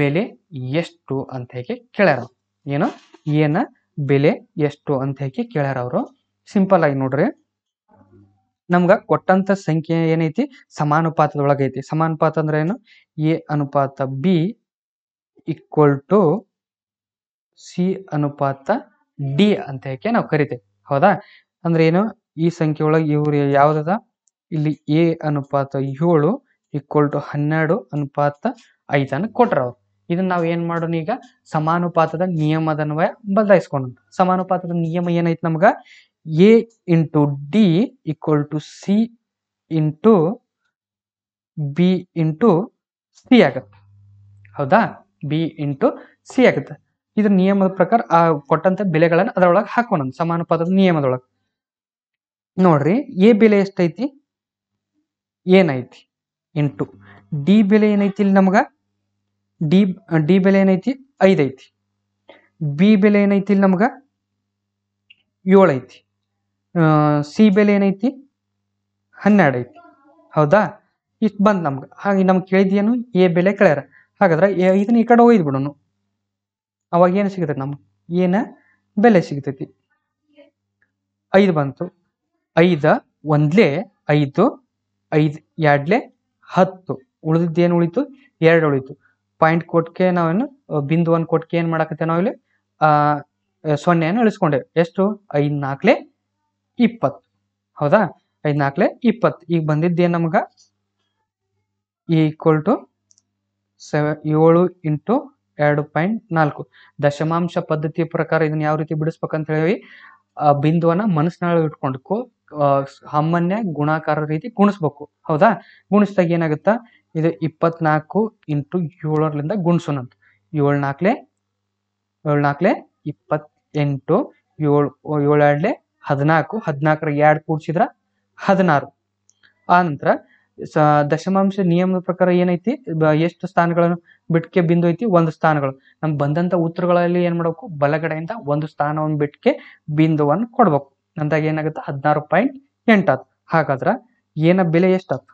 ಬೆಲೆ ಎಷ್ಟು ಅಂತ ಹೇಗೆ ಕೇಳ್ಯಾರ. ಏನು ಏನ ಬೆಲೆ ಎಷ್ಟು ಅಂತ ಹೇಗೆ ಕೇಳ್ಯಾರ ಅವರು. ಸಿಂಪಲ್ ಆಗಿ ನೋಡ್ರಿ, ನಮ್ಗ ಕೊಟ್ಟಂತ ಸಂಖ್ಯೆ ಏನೈತಿ? ಸಮಾನುಪಾತದೊಳಗೆ ಐತಿ. ಸಮಾನುಪಾತ ಅಂದ್ರೆ ಏನು? ಎ ಅನುಪಾತ ಬಿ ಈಕ್ವಲ್ ಟು ಸಿ ಅನುಪಾತ ಡಿ ಅಂತ ಹೇಗೆ ನಾವು ಕರಿತೇವೆ. ಹೌದಾ? ಅಂದ್ರೆ ಏನು? ಈ ಸಂಖ್ಯೆ ಒಳಗೆ ಇವ್ರು ಯಾವ್ದದ? ಇಲ್ಲಿ ಎ ಅನುಪಾತ 7 ಈಕ್ವಲ್ ಟು 12 ಅನುಪಾತ 5 ಅನ್ನು ಕೊಟ್ರ ಅವ್ರು. ಇದನ್ನ ನಾವು ಏನ್ ಮಾಡೋಣ ಈಗ? ಸಮಾನುಪಾತದ ನಿಯಮದನ್ವಯ ಬದಲಾಯಿಸ್ಕೊಂಡು. ಸಮಾನುಪಾತದ ನಿಯಮ ಏನೈತಿ ನಮ್ಗ? A into D equal to C into B into C ಆಗುತ್ತೆ. ಹೌದಾ? ಬಿ ಇಂಟು ಸಿ ಆಗುತ್ತೆ. ಇದ್ರ ನಿಯಮದ ಪ್ರಕಾರ ಆ ಕೊಟ್ಟಂತ ಬೆಲೆಗಳನ್ನ ಅದರೊಳಗೆ ಹಾಕೋಣ ಸಮಾನುಪಾತದ ನಿಯಮದೊಳಗೆ. ನೋಡ್ರಿ, ಎ ಬೆಲೆ ಎಷ್ಟೈತಿ? ಏನೈತಿ ಇಂಟು ಡಿ ಬೆಲೆ ಏನೈತಿ ಇಲ್ಲಿ ನಮ್ಗ? ಡಿ ಬೆಲೆ ಏನೈತಿ? 5 ಐತಿ. ಬಿ ಬೆಲೆ ಏನೈತಿ ಇಲ್ಲಿ ನಮ್ಗ? 7 ಐತಿ. ಸಿ ಬೆಲೆ ಏನೈತಿ? 12 ಐತಿ. ಹೌದಾ? ಇಷ್ಟು ಬಂದ್ ನಮ್ಗ. ಹಾಗೆ ನಮ್ಗೆ ಕೇಳಿದ್ಯೇನು? ಎ ಬೆಲೆ ಕೇಳ್ಯಾರ. ಹಾಗಾದ್ರೆ ಇದನ್ನ ಈ ಕಡೆ ಒಯ್ದು ಬಿಡೋನು. ಅವಾಗ ಏನು ಸಿಗ್ತೈತಿ ನಮ್ಗೆ? ಏನ ಬೆಲೆ ಸಿಗ್ತೈತಿ? 5 ಬಂತು. 5 ಒಂದ್ಲೆ 5 5 ಎರಡ್ಲೆ 10. ಉಳಿದಿದ್ದೇನು ಉಳಿತು? 2 ಉಳಿತು. ಪಾಯಿಂಟ್ ಕೊಟ್ಕೆ ನಾವೇನು ಬಿಂದುವನ್ನು ಕೊಟ್ಕೆ ಏನ್ ಮಾಡಕತ್ತೆ ನಾವಿಲ್ಲಿ 0 ಇಳಿಸ್ಕೊಂಡೇವೆ. ಎಷ್ಟು? 5 4 20. ಹೌದಾ? 5 4 20. ಈಗ ಬಂದಿದ್ದೇನು ನಮ್ಗ? Equal to 7 into 2.4. ದಶಮಾಂಶ ಪದ್ಧತಿಯ ಪ್ರಕಾರ ಇದನ್ನ ಯಾವ ರೀತಿ ಬಿಡಿಸ್ಬೇಕಂತ ಹೇಳಿ ಬಿಂದುವನ್ನ ಮನಸ್ಸಿನೊಳಗೆ ಇಟ್ಕೊಂಡು ಸಾಮಾನ್ಯ ಗುಣಾಕಾರ ರೀತಿ ಗುಣಿಸ್ಬೇಕು. ಹೌದಾ? ಗುಣಿಸಿದಾಗ ಏನಾಗುತ್ತಾ? ಇದು 24 ಇಂಟು 7ರಿಂದ ಗುಣಿಸೋಣಂತ. 7 4 28 7 14 14 2 ಕೂಡಿಸಿದ್ರ 16. ಆ ನಂತರ ದಶಮಾಂಶ ನಿಯಮದ ಪ್ರಕಾರ ಏನೈತಿ? ಎಷ್ಟು ಸ್ಥಾನಗಳನ್ನು ಬಿಟ್ಕೆ ಬಿಂದು ಐತಿ? 1 ಸ್ಥಾನಗಳು. ನಮ್ಗೆ ಬಂದಂತ ಉತ್ತರಗಳಲ್ಲಿ ಏನ್ ಮಾಡ್ಬೇಕು? ಬಲಗಡೆಯಿಂದ 1 ಸ್ಥಾನವನ್ನು ಬಿಟ್ಕೆ ಬಿಂದುವನ್ನು ಕೊಡ್ಬೇಕು. ಅಂದಾಗ ಏನಾಗುತ್ತೆ? 16.8 ಆತು. ಹಾಗಾದ್ರ ಏನ ಬೆಲೆ ಎಷ್ಟಾಯ್ತು?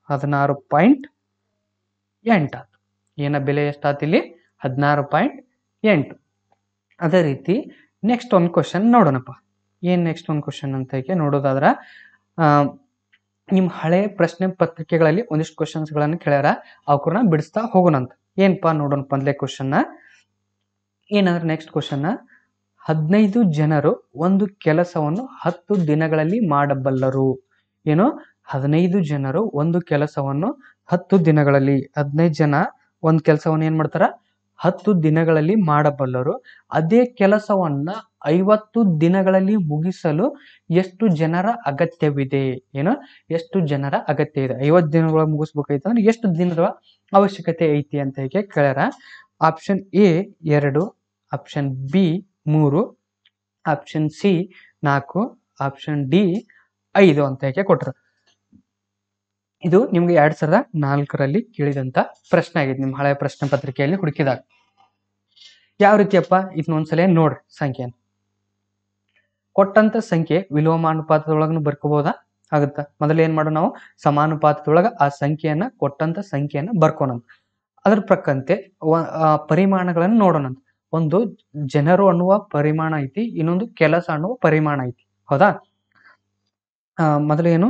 16.8 ಆತು. ಏನ ಬೆಲೆ ಎಷ್ಟಾಯ್ತು ಇಲ್ಲಿ? 16.8. ಅದೇ ರೀತಿ ನೆಕ್ಸ್ಟ್ ಒಂದು ಕ್ವಶನ್ ನೋಡೋಣಪ್ಪ. ಏನ್ ನೆಕ್ಸ್ಟ್ ಒಂದು ಕ್ವಶನ್ ಅಂತ ಹೇಗೆ ನೋಡೋದಾದ್ರ ನಿಮ್ಮ ಹಳೆ ಪ್ರಶ್ನೆ ಪತ್ರಿಕೆಗಳಲ್ಲಿ ಒಂದಿಷ್ಟು ಕ್ವಶನ್ಸ್ ಗಳನ್ನು ಕೇಳ್ಯಾರ. ಅವಕನ್ನ ಬಿಡಿಸ್ತಾ ಹೋಗೋಣಂತ. ಏನಪ್ಪಾ ನೋಡೋಣ ಮೊದಲೇ ಕ್ವಶನ್ ಏನಂದ್ರೆ ನೆಕ್ಸ್ಟ್ ಕ್ವಶನ್ 15 ಜನರು ಒಂದು ಕೆಲಸವನ್ನು 10 ದಿನಗಳಲ್ಲಿ ಮಾಡಬಲ್ಲರು. ಏನು 15 ಜನರು ಒಂದು ಕೆಲಸವನ್ನು 10 ದಿನಗಳಲ್ಲಿ 15 ಜನ ಒಂದು ಕೆಲಸವನ್ನು ಏನ್ ಮಾಡ್ತಾರ 10 ದಿನಗಳಲ್ಲಿ ಮಾಡಬಲ್ಲರು. ಅದೇ ಕೆಲಸವನ್ನ 50 ದಿನಗಳಲ್ಲಿ ಮುಗಿಸಲು ಎಷ್ಟು ಜನರ ಅಗತ್ಯವಿದೆ? ಏನು ಎಷ್ಟು ಜನರ ಅಗತ್ಯ ಇದೆ? 50 ದಿನಗಳ ಮುಗಿಸ್ಬೇಕೈತೆ ಅಂದ್ರೆ ಎಷ್ಟು ದಿನದ ಅವಶ್ಯಕತೆ ಐತಿ ಅಂತ ಹೇಗೆ ಕೇಳ್ಯಾರ. Option A 2, option B 3, option C 4, option D 5 ಅಂತ ಹೇಗೆ ಕೊಟ್ರು. ಇದು ನಿಮ್ಗೆ 2004ರಲ್ಲಿ ಕೇಳಿದಂತ ಪ್ರಶ್ನೆ ಆಗಿದೆ ನಿಮ್ಮ ಹಳೆಯ ಪ್ರಶ್ನೆ ಪತ್ರಿಕೆಯಲ್ಲಿ ಹುಡುಕಿದಾಗ. ಯಾವ ರೀತಿಯಪ್ಪ ಇದನ್ನೊಂದ್ಸಲ ನೋಡ್ರಿ. ಸಂಖ್ಯೆಯನ್ನು ಕೊಟ್ಟಂತ ಸಂಖ್ಯೆ ವಿಲೋಮಾನುಪಾತದೊಳಗನು ಬರ್ಕೋಬಹುದಾ? ಆಗುತ್ತಾ? ಮೊದಲು ಏನ್ ಮಾಡೋ ನಾವು ಸಮಾನುಪಾತದೊಳಗ ಆ ಸಂಖ್ಯೆಯನ್ನ ಕೊಟ್ಟಂತ ಸಂಖ್ಯೆಯನ್ನ ಬರ್ಕೋಣ. ಅದ್ರ ಪ್ರಕ್ಕಂತೆ ಪರಿಮಾಣಗಳನ್ನು ನೋಡೋಣ. ಒಂದು ಜನರು ಅನ್ನುವ ಪರಿಮಾಣ ಐತಿ, ಇನ್ನೊಂದು ಕೆಲಸ ಅನ್ನುವ ಪರಿಮಾಣ ಐತಿ. ಹೌದಾ? ಮೊದಲು ಏನು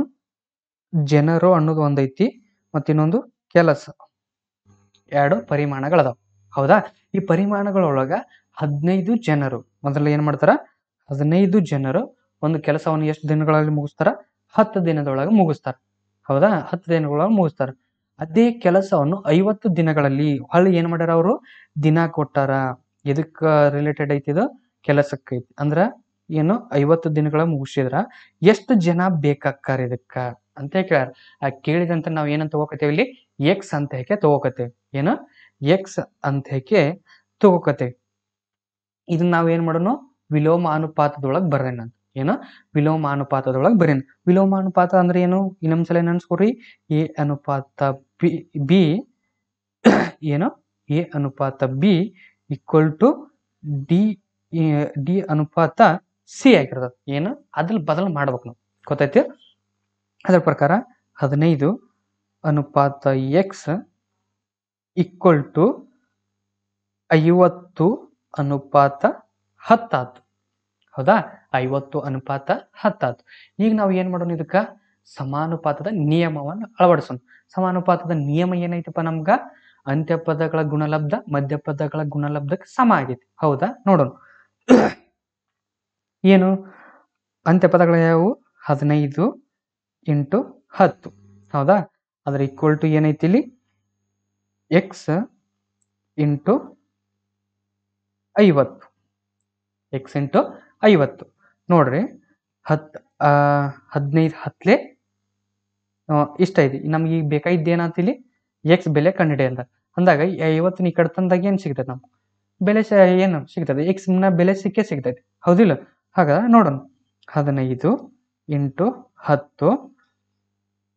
ಜನರು ಅನ್ನೋದು ಒಂದೈತಿ, ಮತ್ತಿನ್ನೊಂದು ಕೆಲಸ. 2 ಪರಿಮಾಣಗಳದಾವ. ಹೌದಾ? ಈ ಪರಿಮಾಣಗಳೊಳಗ 15 ಜನರು ಮೊದಲು ಏನ್ ಮಾಡ್ತಾರ 15 ಜನರು ಒಂದು ಕೆಲಸವನ್ನು ಎಷ್ಟು ದಿನಗಳಲ್ಲಿ ಮುಗಿಸ್ತಾರ? 10 ದಿನದೊಳಗೆ ಮುಗಿಸ್ತಾರ. ಹೌದಾ? 10 ದಿನದೊಳಗೆ ಮುಗಿಸ್ತಾರ. ಅದೇ ಕೆಲಸವನ್ನು 50 ದಿನಗಳಲ್ಲಿ ಹೊಳ್ಳಿ ಏನ್ ಮಾಡ್ಯಾರ ಅವರು ದಿನ ಕೊಟ್ಟಾರ. ಎದಕ್ಕ ರಿಲೇಟೆಡ್ ಐತಿ? ಇದು ಕೆಲಸಕ್ಕೆ ಐತಿ. ಅಂದ್ರ ಏನು 50 ದಿನಗಳ ಮುಗಿಸಿದ್ರ ಎಷ್ಟು ಜನ ಬೇಕಾಕ್ಕಾರ ಇದಕ್ಕ ಅಂತ ಕೇಳ್ಯಾರ. ಆ ಕೇಳಿದಂತ ನಾವ್ ಏನಂತ ತಗೋಕತೇವಿ ಇಲ್ಲಿ? ಎಕ್ಸ್ ಅಂತ ಹೇಗೆ ತಗೋಕತೇವಿ. ಏನು ಎಕ್ಸ್ ಅಂತ ಹೇಗೆ ತಗೋಕತೇವಿ. ಇದನ್ನ ನಾವ್ ಏನ್ ಮಾಡೋಣ? ವಿಲೋಮಾನುಪಾತದೊಳಗ್ ಬರೇನ. ಏನು ವಿಲೋಮಾನುಪಾತದೊಳಗ್ ಬರೇನ. ವಿಲೋಮಾನುಪಾತ ಅಂದ್ರೆ ಏನು? ಇನ್ನೊಂದ್ಸಲ ನೆನ್ಸ್ಕೊಡ್ರಿ. ಎ ಅನುಪಾತ ಬಿ ಏನು ಎ ಅನುಪಾತ ಬಿ ಈಕ್ವಲ್ ಟು ಡಿ ಅನುಪಾತ ಸಿ ಆಗಿರ್ತದೆ. ಏನು ಅದ್ರಲ್ಲಿ ಬದಲು ಮಾಡ್ಬೇಕು ನಾವು. ಗೊತ್ತೈತಿ? ಅದರ ಪ್ರಕಾರ 15 ಅನುಪಾತ ಎಕ್ಸ್ ಈಕ್ವಲ್ ಟು 50 ಅನುಪಾತ 10 ಆತು. ಹೌದಾ? 50 ಅನುಪಾತ 10 ಆತು. ಈಗ ನಾವು ಏನ್ ಮಾಡೋಣ? ಇದಕ್ಕ ಸಮಾನುಪಾತದ ನಿಯಮವನ್ನು ಅಳವಡಿಸೋಣ. ಸಮಾನುಪಾತದ ನಿಯಮ ಏನೈತಪ್ಪ ನಮ್ಗ? ಅಂತ್ಯಪದಗಳ ಗುಣಲಬ್ಧ ಮಧ್ಯಪದಗಳ ಗುಣಲಬ್ಧಕ್ಕೆ ಸಮ ಆಗೈತಿ. ಹೌದಾ? ನೋಡೋಣ. ಏನು ಅಂತ್ಯಪದಗಳು ಯಾವುವು? 15 ಇಂಟು 10. ಹೌದಾ? ಅದ್ರ ಈಕ್ವಲ್ ಟು ಏನೈತಿ ಇಲ್ಲಿ? X into 50. ಎಕ್ಸ್ ಇಂಟು 50 ನೋಡ್ರಿ. 15 ಹತ್ಲೆ ಇಷ್ಟ ಐತಿ. ನಮ್ಗೆ ಈಗ ಬೇಕಾಗಿದ್ದು ಏನಾಯ್ತು ಇಲ್ಲಿ? ಎಕ್ಸ್ ಬೆಲೆ ಕಂಡುಹಿಡಿಯಲ್ಲ ಅಂದಾಗ 50 ಈ ಕಡೆ ತಂದಾಗ ಏನ್ ಸಿಗ್ತದೆ? ನಮ್ಗೆ ಬೆಲೆ ಏನು ಸಿಗ್ತದೆ? ಎಕ್ಸ್ ನ ಬೆಲೆ ಸಿಕ್ಕೇ ಸಿಗ್ತೈತಿ. ಹೌದಿಲ್ಲ? ಹಾಗಾದ್ರೆ ನೋಡೋಣ. 15 ಇಂಟು 10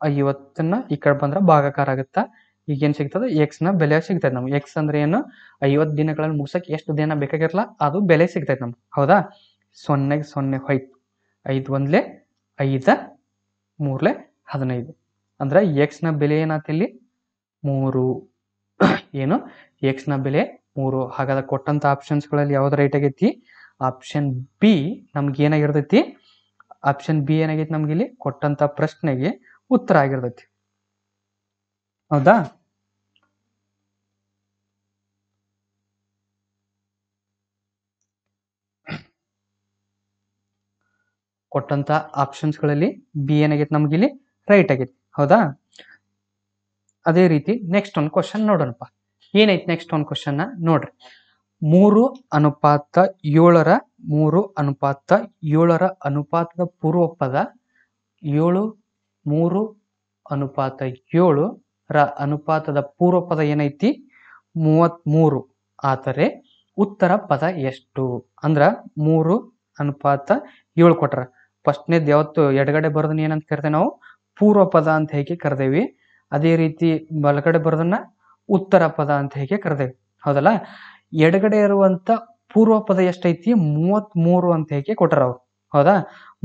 50ನ್ನ ಈ ಕಡೆ ಬಂದ್ರೆ ಭಾಗಾಕಾರ ಆಗುತ್ತಾ? ಈಗೇನ್ ಸಿಗ್ತದೆ? ಎಕ್ಸ್ ನ ಬೆಲೆ ಸಿಗ್ತದೆ ನಮ್ಗೆ. ಎಕ್ಸ್ ಅಂದ್ರೆ ಏನು? 50 ದಿನಗಳಲ್ಲಿ ಮುಗಿಸಕ್ಕೆ ಎಷ್ಟು ದಿನ ಬೇಕಾಗಿರಲ್ಲ ಅದು ಬೆಲೆ ಸಿಗ್ತೈತೆ ನಮ್ಗೆ. ಹೌದಾ? 0ಗೆ 0 ಹೋಯ್ತು. 5 ಒಂದ್ಲೆ 5 3ಲೆ 15 ಅಂದ್ರೆ ಎಕ್ಸ್ ನ ಬೆಲೆ ಏನಾಯ್ತು ಇಲ್ಲಿ? 3. ಏನು ಎಕ್ಸ್ ನ ಬೆಲೆ 3. ಹಾಗಾದ್ರೆ ಕೊಟ್ಟಂತ ಆಪ್ಷನ್ಸ್ ಗಳಲ್ಲಿ ಯಾವ್ದು ರೈಟ್ ಆಗೈತಿ? ಆಪ್ಷನ್ ಬಿ ನಮ್ಗೆ ಏನಾಗಿರ್ತೈತಿ? ಆಪ್ಷನ್ ಬಿ ಏನಾಗೈತಿ ನಮ್ಗೆ ಇಲ್ಲಿ ಕೊಟ್ಟಂತ ಪ್ರಶ್ನೆಗೆ ಉತ್ತರ ಆಗಿರ್ತೈತಿ. ಹೌದಾ? ಕೊಟ್ಟಂತ ಆಪ್ಷನ್ಸ್ ಗಳಲ್ಲಿ ಬಿ ಏನಾಗೈತಿ ನಮ್ಗೆ ಇಲ್ಲಿ ರೈಟ್ ಆಗೈತಿ. ಹೌದಾ? ಅದೇ ರೀತಿ ನೆಕ್ಸ್ಟ್ ಒಂದು ಕ್ವಶನ್ ನೋಡೋಣಪ್ಪ. ಏನೈತಿ ನೆಕ್ಸ್ಟ್ ಒಂದು ಕ್ವಶನ್ ನೋಡ್ರಿ. 3 ಅನುಪಾತ 7ರ 3 ಅನುಪಾತ 7ರ ಅನುಪಾತದ ಪೂರ್ವ ಪದ 7 3 ಅನುಪಾತ 7ರ ಅನುಪಾತದ ಪೂರ್ವ ಪದ ಏನೈತಿ? 33. ಆದರೆ ಉತ್ತರ ಪದ ಎಷ್ಟು? ಅಂದ್ರ 3 ಅನುಪಾತ 7 ಕೊಟ್ರ ಫಸ್ಟ್ನೇದ್ ಯಾವತ್ತು ಎಡಗಡೆ ಬರೋದನ್ನ ಏನಂತ ಕರಿತೇವೆ ನಾವು? ಪೂರ್ವ ಪದ ಅಂತ ಹೇಗೆ ಕರೆದೇವಿ. ಅದೇ ರೀತಿ ಬಲಗಡೆ ಬರೋದನ್ನ ಉತ್ತರ ಪದ ಅಂತ ಹೇಗೆ ಕರೆದೇವಿ. ಹೌದಲ್ಲ? ಎಡಗಡೆ ಇರುವಂತ ಪೂರ್ವ ಪದ ಎಷ್ಟೈತಿ? 33 ಅಂತ ಹೇಗೆ ಕೊಟ್ಟಾರ ಅವ್ರು. ಹೌದಾ?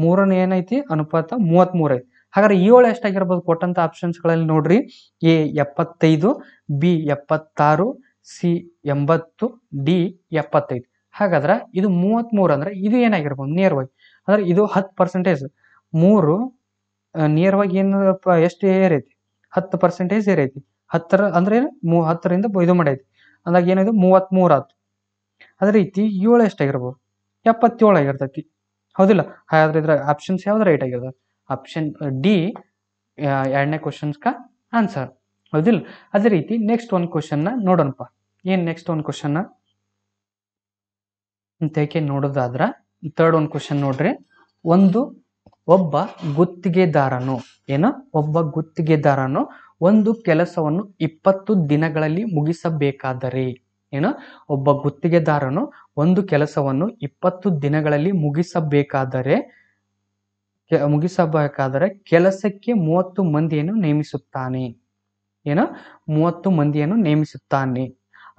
3ನ ಏನೈತಿ ಅನುಪಾತ 33 ಐತಿ. ಹಾಗಾದ್ರೆ 7 ಎಷ್ಟಾಗಿರ್ಬೋದು ಕೊಟ್ಟಂತ ಆಪ್ಷನ್ಸ್ ಗಳಲ್ಲಿ ನೋಡ್ರಿ. A 75, B 76, C 80, D 75. ಹಾಗಾದ್ರೆ ಇದು 33 ಅಂದ್ರೆ ಇದು ಏನಾಗಿರ್ಬೋದು ನೇರವಾಗಿ? ಅಂದ್ರೆ ಇದು 10%. 3 ನೇರವಾಗಿ ಏನಪ್ಪ ಎಷ್ಟು ಏರೈತಿ? 10% ಏರೈತಿ. 10 ಅಂದ್ರೆ 10ರಿಂದ ಇದು ಮಾಡೈತಿ ಅಂದಾಗ ಏನಿದು 33 ಆಯ್ತು. ಅದೇ ರೀತಿ 7 ಎಷ್ಟಾಗಿರ್ಬೋದು? 77 ಆಗಿರ್ತೈತಿ. ಹೌದಿಲ್ಲ? ಹಾಗಾದ್ರೆ ಇದ್ರ ಆಪ್ಷನ್ಸ್ ಯಾವ್ದು ರೈಟ್ ಆಗಿರ್ತದೆ? ಆಪ್ಷನ್ ಡಿ ಎರಡನೇ ಕ್ವಶನ್ಸ್ಕ ಆನ್ಸರ್. ಹೌದಿಲ್ಲ? ಅದೇ ರೀತಿ ನೆಕ್ಸ್ಟ್ ಒಂದು ಕ್ವಶನ್ನ ನೋಡೋಣಪ್ಪ. ಏನ್ ನೆಕ್ಸ್ಟ್ ಒಂದು ಕ್ವಶನ್ ಅಂತ ನೋಡೋದಾದ್ರ ಥರ್ಡ್ ಒಂದು ಕ್ವಶನ್ ನೋಡ್ರಿ. ಒಬ್ಬ ಗುತ್ತಿಗೆದಾರನು ಒಂದು ಕೆಲಸವನ್ನು 20 ದಿನಗಳಲ್ಲಿ ಮುಗಿಸಬೇಕಾದರೆ ಒಬ್ಬ ಗುತ್ತಿಗೆದಾರನು ಒಂದು ಕೆಲಸವನ್ನು 20 ದಿನಗಳಲ್ಲಿ ಮುಗಿಸಬೇಕಾದರೆ ಕೆಲಸಕ್ಕೆ 30 ಮಂದಿಯನ್ನು ನೇಮಿಸುತ್ತಾನೆ. 30 ಮಂದಿಯನ್ನು ನೇಮಿಸುತ್ತಾನೆ.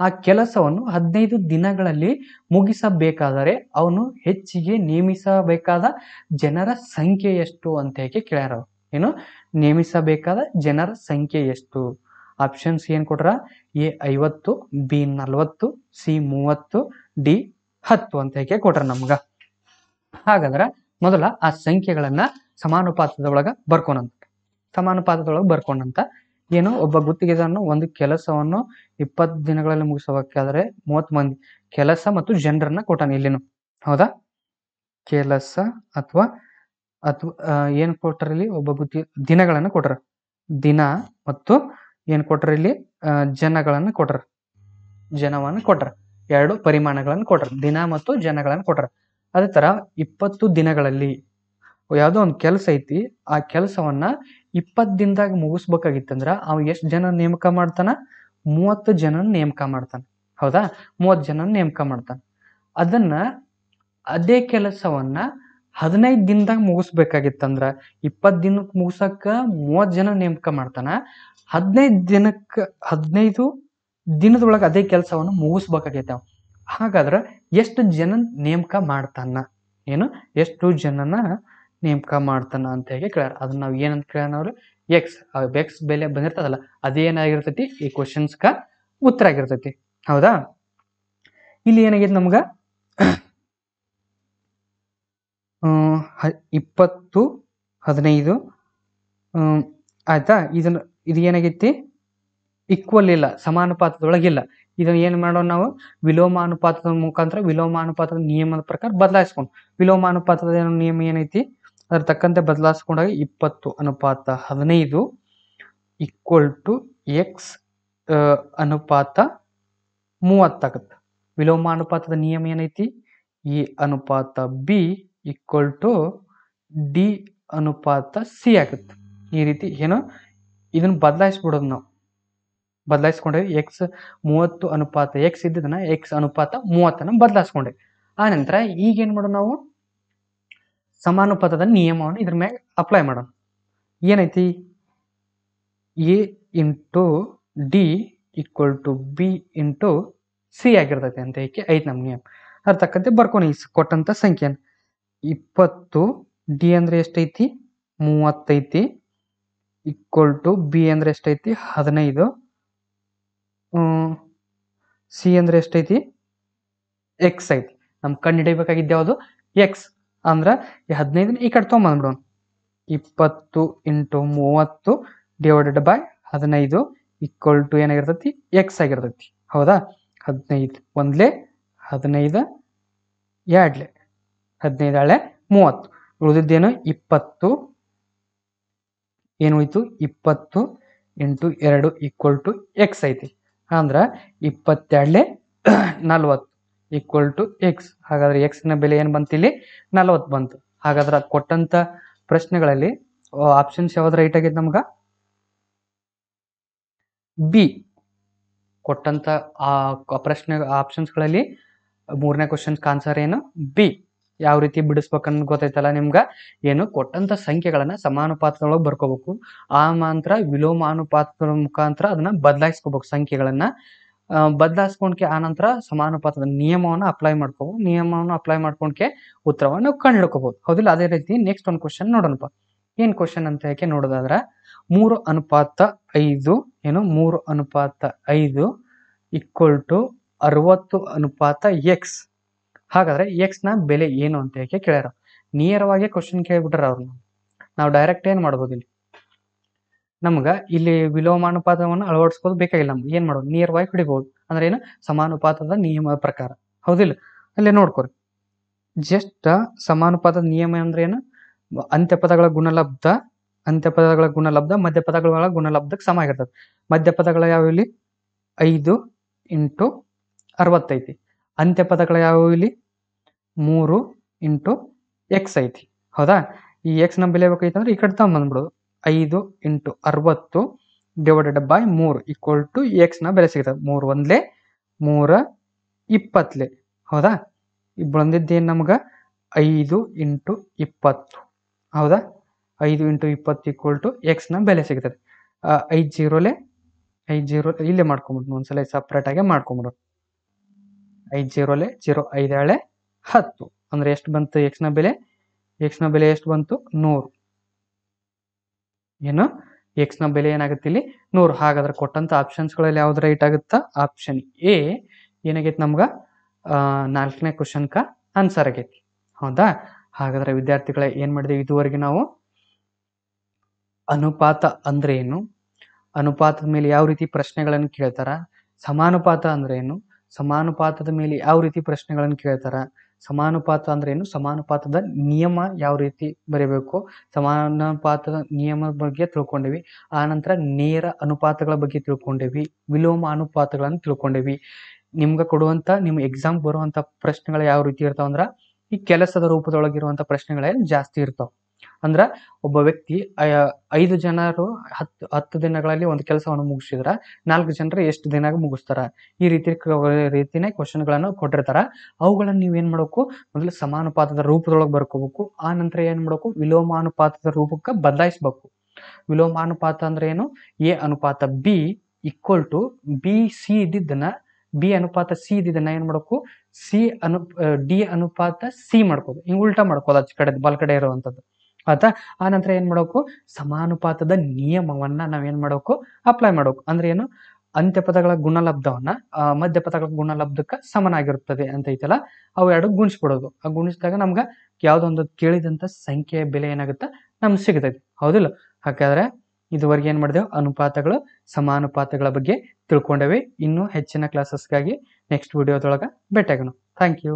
ಆ ಕೆಲಸವನ್ನು 15 ದಿನಗಳಲ್ಲಿ ಮುಗಿಸಬೇಕಾದರೆ ಅವನು ಹೆಚ್ಚಿಗೆ ನೇಮಿಸಬೇಕಾದ ಜನರ ಸಂಖ್ಯೆ ಎಷ್ಟು ಅಂತ ಕೇಳ್ಯಾರ. ನೇಮಿಸಬೇಕಾದ ಜನರ ಸಂಖ್ಯೆ ಎಷ್ಟು? ಆಪ್ಷನ್ಸ್ ಏನ್ ಕೊಟ್ರ? ಎ 50, ಬಿ 40, ಸಿ 30, ಡಿ 10 ಅಂತ ಕೊಟ್ರ ನಮ್ಗ. ಹಾಗಾದ್ರ ಮೊದಲ ಆ ಸಂಖ್ಯೆಗಳನ್ನ ಸಮಾನುಪಾತದೊಳಗ ಬರ್ಕೊಂಡಂತ ಒಬ್ಬ ಗುತ್ತಿಗೆದಾರನು ಒಂದು ಕೆಲಸವನ್ನು 20 ದಿನಗಳಲ್ಲಿ ಮುಗಿಸಬೇಕಾದ್ರೆ 30 ಮಂದಿ ಕೆಲಸ ಮತ್ತು ಜನರನ್ನ ಕೊಟ್ಟಾನ ಇಲ್ಲಿನು. ಹೌದಾ? ಕೆಲಸ ಅಥವಾ ಏನ್ ಕೊಟ್ರ ಇಲ್ಲಿ? ಒಬ್ಬ ದಿನಗಳನ್ನ ಕೊಟ್ರ. ದಿನ ಮತ್ತು ಏನ್ ಕೊಟ್ರ ಇಲ್ಲಿ? ಜನವನ್ನ ಕೊಟ್ರ. ಎರಡು ಪರಿಮಾಣಗಳನ್ನು ಕೊಟ್ರ. ದಿನ ಮತ್ತು ಜನಗಳನ್ನ ಕೊಟ್ರ. ಅದೇ ತರ 20 ದಿನಗಳಲ್ಲಿ ಯಾವ್ದೋ ಒಂದು ಕೆಲಸ ಐತಿ, ಆ ಕೆಲಸವನ್ನ 20 ದಿನದಾಗ ಮುಗಿಸ್ಬೇಕಾಗಿತ್ತಂದ್ರ ಅವ ಎಷ್ಟು ಜನ ನೇಮಕ ಮಾಡ್ತಾನ? 30 ಜನ ನೇಮಕ ಮಾಡ್ತಾನ. ಹೌದಾ? 30 ಜನ ನೇಮಕ ಮಾಡ್ತಾನ. ಅದೇ ಕೆಲಸವನ್ನ 15 ದಿನದಾಗ ಮುಗಿಸ್ಬೇಕಾಗಿತ್ತಂದ್ರ 20 ದಿನಕ್ಕೆ ಮುಗಿಸಕ್ಕ 30 ಜನ ನೇಮಕ ಮಾಡ್ತಾನ. 15 ದಿನದೊಳಗ ಅದೇ ಕೆಲಸವನ್ನು ಮುಗಿಸ್ಬೇಕಾಗೈತೆ. ಹಾಗಾದ್ರ ಎಷ್ಟು ಜನ ನೇಮಕ ಮಾಡ್ತಾನ? ಎಷ್ಟು ಜನನ ನೇಮಕ ಮಾಡ್ತಾನ ಅಂತ ಕೇಳ್ಯಾರ. ಅದನ್ನ ನಾವ್ ಏನಂತ ಕೇಳ್ಯಾರ? ಅವ್ರು ಎಕ್ಸ್ ಬೆಲೆ ಬಂದಿರ್ತದಲ್ಲ, ಅದೇನಾಗಿರ್ತೈತಿ ಈ ಕ್ವಶನ್ಸ್ಕ ಉತ್ತರ ಆಗಿರ್ತೈತಿ. ಹೌದಾ? ಇಲ್ಲಿ ಏನಾಗೈತಿ ನಮ್ಗ 20, 15 ಆಯ್ತಾ? ಇದು ಏನಾಗೈತಿ? ಈಕ್ವಲ್ ಇಲ್ಲ, ಸಮಾನುಪಾತದೊಳಗಿಲ್ಲ. ಇದನ್ನ ಏನ್ ಮಾಡೋಣ ನಾವು? ವಿಲೋಮಾನುಪಾತದ ಮುಖಾಂತರ ವಿಲೋಮಾನುಪಾತದ ನಿಯಮದ ಪ್ರಕಾರ ಬದಲಾಯಿಸ್ಕೊಂಡು, ವಿಲೋಮಾನುಪಾತದ ನಿಯಮ ಏನೈತಿ ಅದ್ರ ತಕ್ಕಂತೆ ಬದಲಾಯಿಸ್ಕೊಂಡಾಗ 20:15 = x ಅನುಪಾತ 30 ಆಗುತ್ತೆ. ವಿಲೋಮಾನುಪಾತದ ನಿಯಮ ಏನೈತಿ? ಎ ಅನುಪಾತ ಬಿ = ಡಿ ಅನುಪಾತ ಸಿ ಆಗುತ್ತೆ. ಈ ರೀತಿ ಇದನ್ನ ಬದಲಾಯಿಸ್ಬಿಡೋದು ನಾವು. ಬದಲಾಯಿಸ್ಕೊಂಡ್ರೆ x 30:x ಇದ್ದದನ್ನ x ಅನುಪಾತ 30 ಬದಲಾಯಿಸ್ಕೊಂಡ್ರೆ ಆ ನಂತರ ಈಗ ಏನ್ ಮಾಡೋಣ ನಾವು? ಸಮಾನುಪಾತದ ನಿಯಮವನ್ನು ಇದ್ರ ಮ್ಯಾಗ ಅಪ್ಲೈ ಮಾಡೋಣ. ಏನೈತಿ? A into D B into C ಆಗಿರ್ತೈತಿ ಅಂತ ಐತಿ ನಮ್ ನಿಯಮ. ಅದ್ರ ತಕ್ಕಂತೆ ಬರ್ಕೊಂಡು ಕೊಟ್ಟಂತ ಸಂಖ್ಯೆ 20, ಡಿ ಅಂದ್ರೆ ಎಷ್ಟೈತಿ? 30 ಐತಿ, ಬಿ ಅಂದ್ರೆ ಎಷ್ಟೈತಿ? 15, ಸಿ ಅಂದ್ರೆ ಎಷ್ಟೈತಿ? ಎಕ್ಸ್ ಐತಿ. ನಮ್ ಕಂಡು ಹಿಡಿಬೇಕಾಗಿದ್ದ ಯಾವುದು? ಎಕ್ಸ್. ಅಂದ್ರ 15 ಈ ಕಡೆ ತೊಗೊಂಬಂದ್ಬಿಡೋಣ. 20 × 30 / 15 ಏನಾಗಿರ್ತೈತಿ? ಎಕ್ಸ್ ಆಗಿರ್ತೈತಿ. ಹೌದಾ? 15 ಒಂದ್ಲೆ 15 ಎರಡ್ಲೆ 15 30. ಉಳಿದಿದ್ದೇನು? 20 ಏನುಯ್ತು? 20 × 2 = ಎಕ್ಸ್ ಐತಿ. ಅಂದ್ರ 22 40 ಎಕ್ಸ್. ಹಾಗಾದ್ರೆ ಎಕ್ಸ್ ನ ಬೆಲೆ ಏನ್ ಬಂತು ಇಲ್ಲಿ? 40 ಬಂತು. ಹಾಗಾದ್ರೆ ಕೊಟ್ಟಂತ ಪ್ರಶ್ನೆಗಳಲ್ಲಿ ಆಪ್ಷನ್ಸ್ ಯಾವ್ದು ರೈಟ್ ಆಗೈತೆ ನಮ್ಗ? ಬಿ. ಕೊಟ್ಟಂತ ಆ ಪ್ರಶ್ನೆ ಆಪ್ಷನ್ಸ್ ಗಳಲ್ಲಿ 3ನೇ ಕ್ವಶನ್ ಆನ್ಸರ್ ಏನು? ಬಿ. ಯಾವ ರೀತಿ ಬಿಡಿಸ್ಬೇಕನ್ನ ಗೊತ್ತೈತಲ್ಲ ನಿಮ್ಗ? ಕೊಟ್ಟಂತ ಸಂಖ್ಯೆಗಳನ್ನ ಸಮಾನುಪಾತದೊಳಗೆ ಬರ್ಕೋಬೇಕು. ಆ ಮಾತ್ರ ವಿಲೋಮಾನುಪಾತದ ಮುಖಾಂತರ ಅದನ್ನ ಬದಲಾಯಿಸ್ಕೋಬೇಕು. ಸಂಖ್ಯೆಗಳನ್ನ ಬದಲಾಯಿಸ್ಕೊಂಡ್ಕೆ ಆ ನಂತರ ಸಮಾನುಪಾತದ ನಿಯಮವನ್ನು ಅಪ್ಲೈ ಮಾಡ್ಕೊಂಡ್ಕೆ ಉತ್ತರವನ್ನು ಕಂಡು ಹಿಡ್ಕೋಬಹುದು. ಹೌದಿಲ್ಲ? ಅದೇ ರೀತಿ ನೆಕ್ಸ್ಟ್ ಒಂದು ಕ್ವಶನ್ ನೋಡೋಣಪ್ಪ. ಏನ್ ಕ್ವಶನ್ ಅಂತ ನೋಡೋದಾದ್ರ 3:5 3:5 = 60:x. ಹಾಗಾದ್ರೆ ಎಕ್ಸ್ ನ ಬೆಲೆ ಏನು ಅಂತ ಕೇಳ್ಯಾರ. ನೇರವಾಗಿ ಕ್ವಶನ್ ಕೇಳ್ಬಿಟ್ರ ಅವ್ರನ್ನ. ನಾವು ಡೈರೆಕ್ಟ್ ಏನ್ ಮಾಡ್ಬೋದು? ನಮ್ಗ ಇಲ್ಲಿ ವಿಲೋಮಾನುಪಾತವನ್ನು ಅಳವಡಿಸ್ಕೋದು ಬೇಕಾಗಿಲ್ಲ. ನಮ್ಗೆ ಏನ್ ಮಾಡೋದು? ನೇರವಾಗಿ ಹಿಡಿಬಹುದು. ಅಂದ್ರೆ ಏನು? ಸಮಾನುಪಾತದ ನಿಯಮದ ಪ್ರಕಾರ. ಹೌದಿಲ್ಲ? ಅಲ್ಲೇ ನೋಡ್ಕೊರಿ. ಜಸ್ಟ್ ಸಮಾನುಪಾತದ ನಿಯಮ ಅಂದ್ರೆ ಏನು? ಅಂತ್ಯಪದಗಳ ಗುಣಲಬ್ಧ ಮಧ್ಯಪದಗಳ ಗುಣಲಬ್ಧಕ್ಕೆ ಸಮ ಆಗಿರ್ತದೆ. ಮಧ್ಯಪದಗಳ ಯಾವ ಇಲ್ಲಿ 5 ಇಂಟು 60 ಐತಿ. ಅಂತ್ಯಪದಗಳ ಯಾವ ಇಲ್ಲಿ 3 ಇಂಟು ಎಕ್ಸ್ ಐತಿ. ಹೌದಾ? ಈ ಎಕ್ಸ್ ನ ಬೆಲೆ ಬೇಕೈತಂದ್ರೆ ಈ ಕಡೆ ತಗೊಂಡ್ಬಂದ್ಬಿಡೋದು. 5 into 60 divided by 3 equal to X ನ ಬೆಲೆ ಸಿಗ್ತದೆ. 3 ಒಂದ್ಲೆ 3 20. ಹೌದಾ? ಈಗ ಬಂದಿದ್ದೇನು ನಮ್ಗೆ 5 ಇಂಟು 20. ಹೌದಾ? 5 ಇಂಟು 20 ಈಕ್ವಲ್ ಟು ಎಕ್ಸ್ ನ ಬೆಲೆ ಸಿಗ್ತದೆ. 5 0 ಇಲ್ಲೇ ಮಾಡ್ಕೊಂಬಿಡ್ತು. ಒಂದ್ಸಲ ಸಪ್ರೇಟ್ ಆಗಿ ಮಾಡ್ಕೊಂಬಿಡೋದು. 5 0 0 5 10 ಅಂದ್ರೆ ಎಷ್ಟು ಬಂತು ಎಕ್ಸ್ ನ ಬೆಲೆ? ಎಕ್ಸ್ ನ ಬೆಲೆ ಎಷ್ಟು ಬಂತು? 100. ಏನು? ಎಕ್ಸ್ ನ ಬೆಲೆ ಏನಾಗುತ್ತೆ ಇಲ್ಲಿ 100. ಹಾಗಾದ್ರೆ ಕೊಟ್ಟಂತ ಆಪ್ಷನ್ಸ್ಗಳಲ್ಲಿ ಯಾವ್ದು ರೈಟ್ ಆಗುತ್ತಾ? ಆಪ್ಷನ್ ಎ ಏನಾಗೈತಿ ನಮ್ಗ 4ನೇ ಕ್ವಶನ್ಕ ಆನ್ಸರ್ ಆಗೈತಿ. ಹೌದಾ? ಹಾಗಾದ್ರೆ ವಿದ್ಯಾರ್ಥಿಗಳೇ ಏನ್ ಮಾಡಿದೆವು ಇದುವರೆಗೆ ನಾವು ಅನುಪಾತ ಅಂದ್ರೆ ಏನು, ಅನುಪಾತದ ಮೇಲೆ ಯಾವ ರೀತಿ ಪ್ರಶ್ನೆಗಳನ್ನು ಕೇಳ್ತಾರ, ಸಮಾನುಪಾತ ಅಂದ್ರೆ ಏನು, ಸಮಾನುಪಾತದ ಮೇಲೆ ಯಾವ ರೀತಿ ಪ್ರಶ್ನೆಗಳನ್ನು ಕೇಳ್ತಾರ, ಸಮಾನುಪಾತ ಅಂದ್ರೆ ಏನು, ಸಮಾನುಪಾತದ ನಿಯಮ ಯಾವ ರೀತಿ ಬರೀಬೇಕು, ಸಮಾನುಪಾತದ ನಿಯಮದ ಬಗ್ಗೆ ತಿಳ್ಕೊಂಡಿವಿ. ಆ ನಂತರ ನೇರ ಅನುಪಾತಗಳ ಬಗ್ಗೆ ತಿಳ್ಕೊಂಡಿವಿ, ವಿಲೋಮ ಅನುಪಾತಗಳನ್ನು ತಿಳ್ಕೊಂಡಿವಿ. ನಿಮ್ಗೆ ಕೊಡುವಂತ ನಿಮ್ಮ ಎಕ್ಸಾಮ್ ಬರುವಂತ ಪ್ರಶ್ನೆಗಳು ಯಾವ ರೀತಿ ಇರ್ತಾವ ಅಂದ್ರ ಈ ಕೆಲಸದ ರೂಪದೊಳಗಿರುವಂತ ಪ್ರಶ್ನೆಗಳೇ ಜಾಸ್ತಿ ಇರ್ತಾವ. ಅಂದ್ರ ಒಬ್ಬ ವ್ಯಕ್ತಿ 5 ಜನರು 10 ದಿನಗಳಲ್ಲಿ ಒಂದು ಕೆಲಸವನ್ನು ಮುಗಿಸಿದ್ರ 4 ಜನರು ಎಷ್ಟು ದಿನ ಮುಗಿಸ್ತಾರ, ಈ ರೀತಿನೇ ಕ್ವಶನ್ ಗಳನ್ನು ಕೊಟ್ಟಿರ್ತಾರ. ಅವುಗಳನ್ನ ನೀವೇನ್ ಮಾಡ್ಬೇಕು? ಮೊದಲು ಸಮಾನುಪಾತದ ರೂಪದೊಳಗೆ ಬರ್ಕೋಬೇಕು. ಆ ನಂತರ ಏನ್ ಮಾಡ್ಬೇಕು? ವಿಲೋಮಾನುಪಾತದ ರೂಪಕ್ಕೆ ಬದಲಾಯಿಸ್ಬೇಕು. ವಿಲೋಮಾನುಪಾತ ಅಂದ್ರೆ ಏನು? ಎ ಅನುಪಾತ B equal to B C ಇದ್ದಿದ್ದನ್ನ ಬಿ ಅನುಪಾತ ಸಿ ಇದ್ದಿದ್ದನ್ನ ಏನ್ ಮಾಡ್ಬೇಕು? ಡಿ ಅನುಪಾತ ಸಿ ಮಾಡ್ಕೋದು. ಹಿಂಗ್ ಉಲ್ಟಾ ಮಾಡ್ಕೋದು ಆಚೆ ಕಡೆ ಬಲ ಕಡೆ ಇರುವಂತದ್ದು. ಆಯ್ತಾ? ಆ ನಂತರ ಏನ್ ಮಾಡ್ಬೇಕು? ಸಮಾನುಪಾತದ ನಿಯಮವನ್ನ ನಾವೇನ್ ಮಾಡ್ಬೇಕು? ಅಪ್ಲೈ ಮಾಡ್ಬೇಕು. ಅಂದ್ರೆ ಏನು? ಅಂತ್ಯಪದಗಳ ಗುಣಲಬ್ಧವನ್ನ ಮಧ್ಯಪದಗಳ ಗುಣಲಬ್ಧಕ್ಕೆ ಸಮನಾಗಿರುತ್ತದೆ ಅಂತ ಐತಲ್ಲ, ಅವು ಎರಡು ಗುಣಿಸ್ಬಿಡೋದು. ಆ ಗುಣಿಸಿದಾಗ ನಮ್ಗ ಯಾವ್ದೊಂದು ಕೇಳಿದಂತ ಸಂಖ್ಯೆಯ ಬೆಲೆ ಏನಾಗುತ್ತೆ ನಮ್ಗೆ ಸಿಗ್ತೈತಿ. ಹೌದಿಲ್ಲ? ಹಾಗಾದ್ರೆ ಇದುವರೆಗೆ ಏನ್ ಮಾಡಿದೆವು? ಅನುಪಾತಗಳು ಸಮಾನುಪಾತಗಳ ಬಗ್ಗೆ ತಿಳ್ಕೊಂಡೇವೆ. ಇನ್ನೂ ಹೆಚ್ಚಿನ ಕ್ಲಾಸಸ್ಗಾಗಿ ನೆಕ್ಸ್ಟ್ ವಿಡಿಯೋದೊಳಗ ಭೇಟಿಯಾಗೋಣ. Thank you.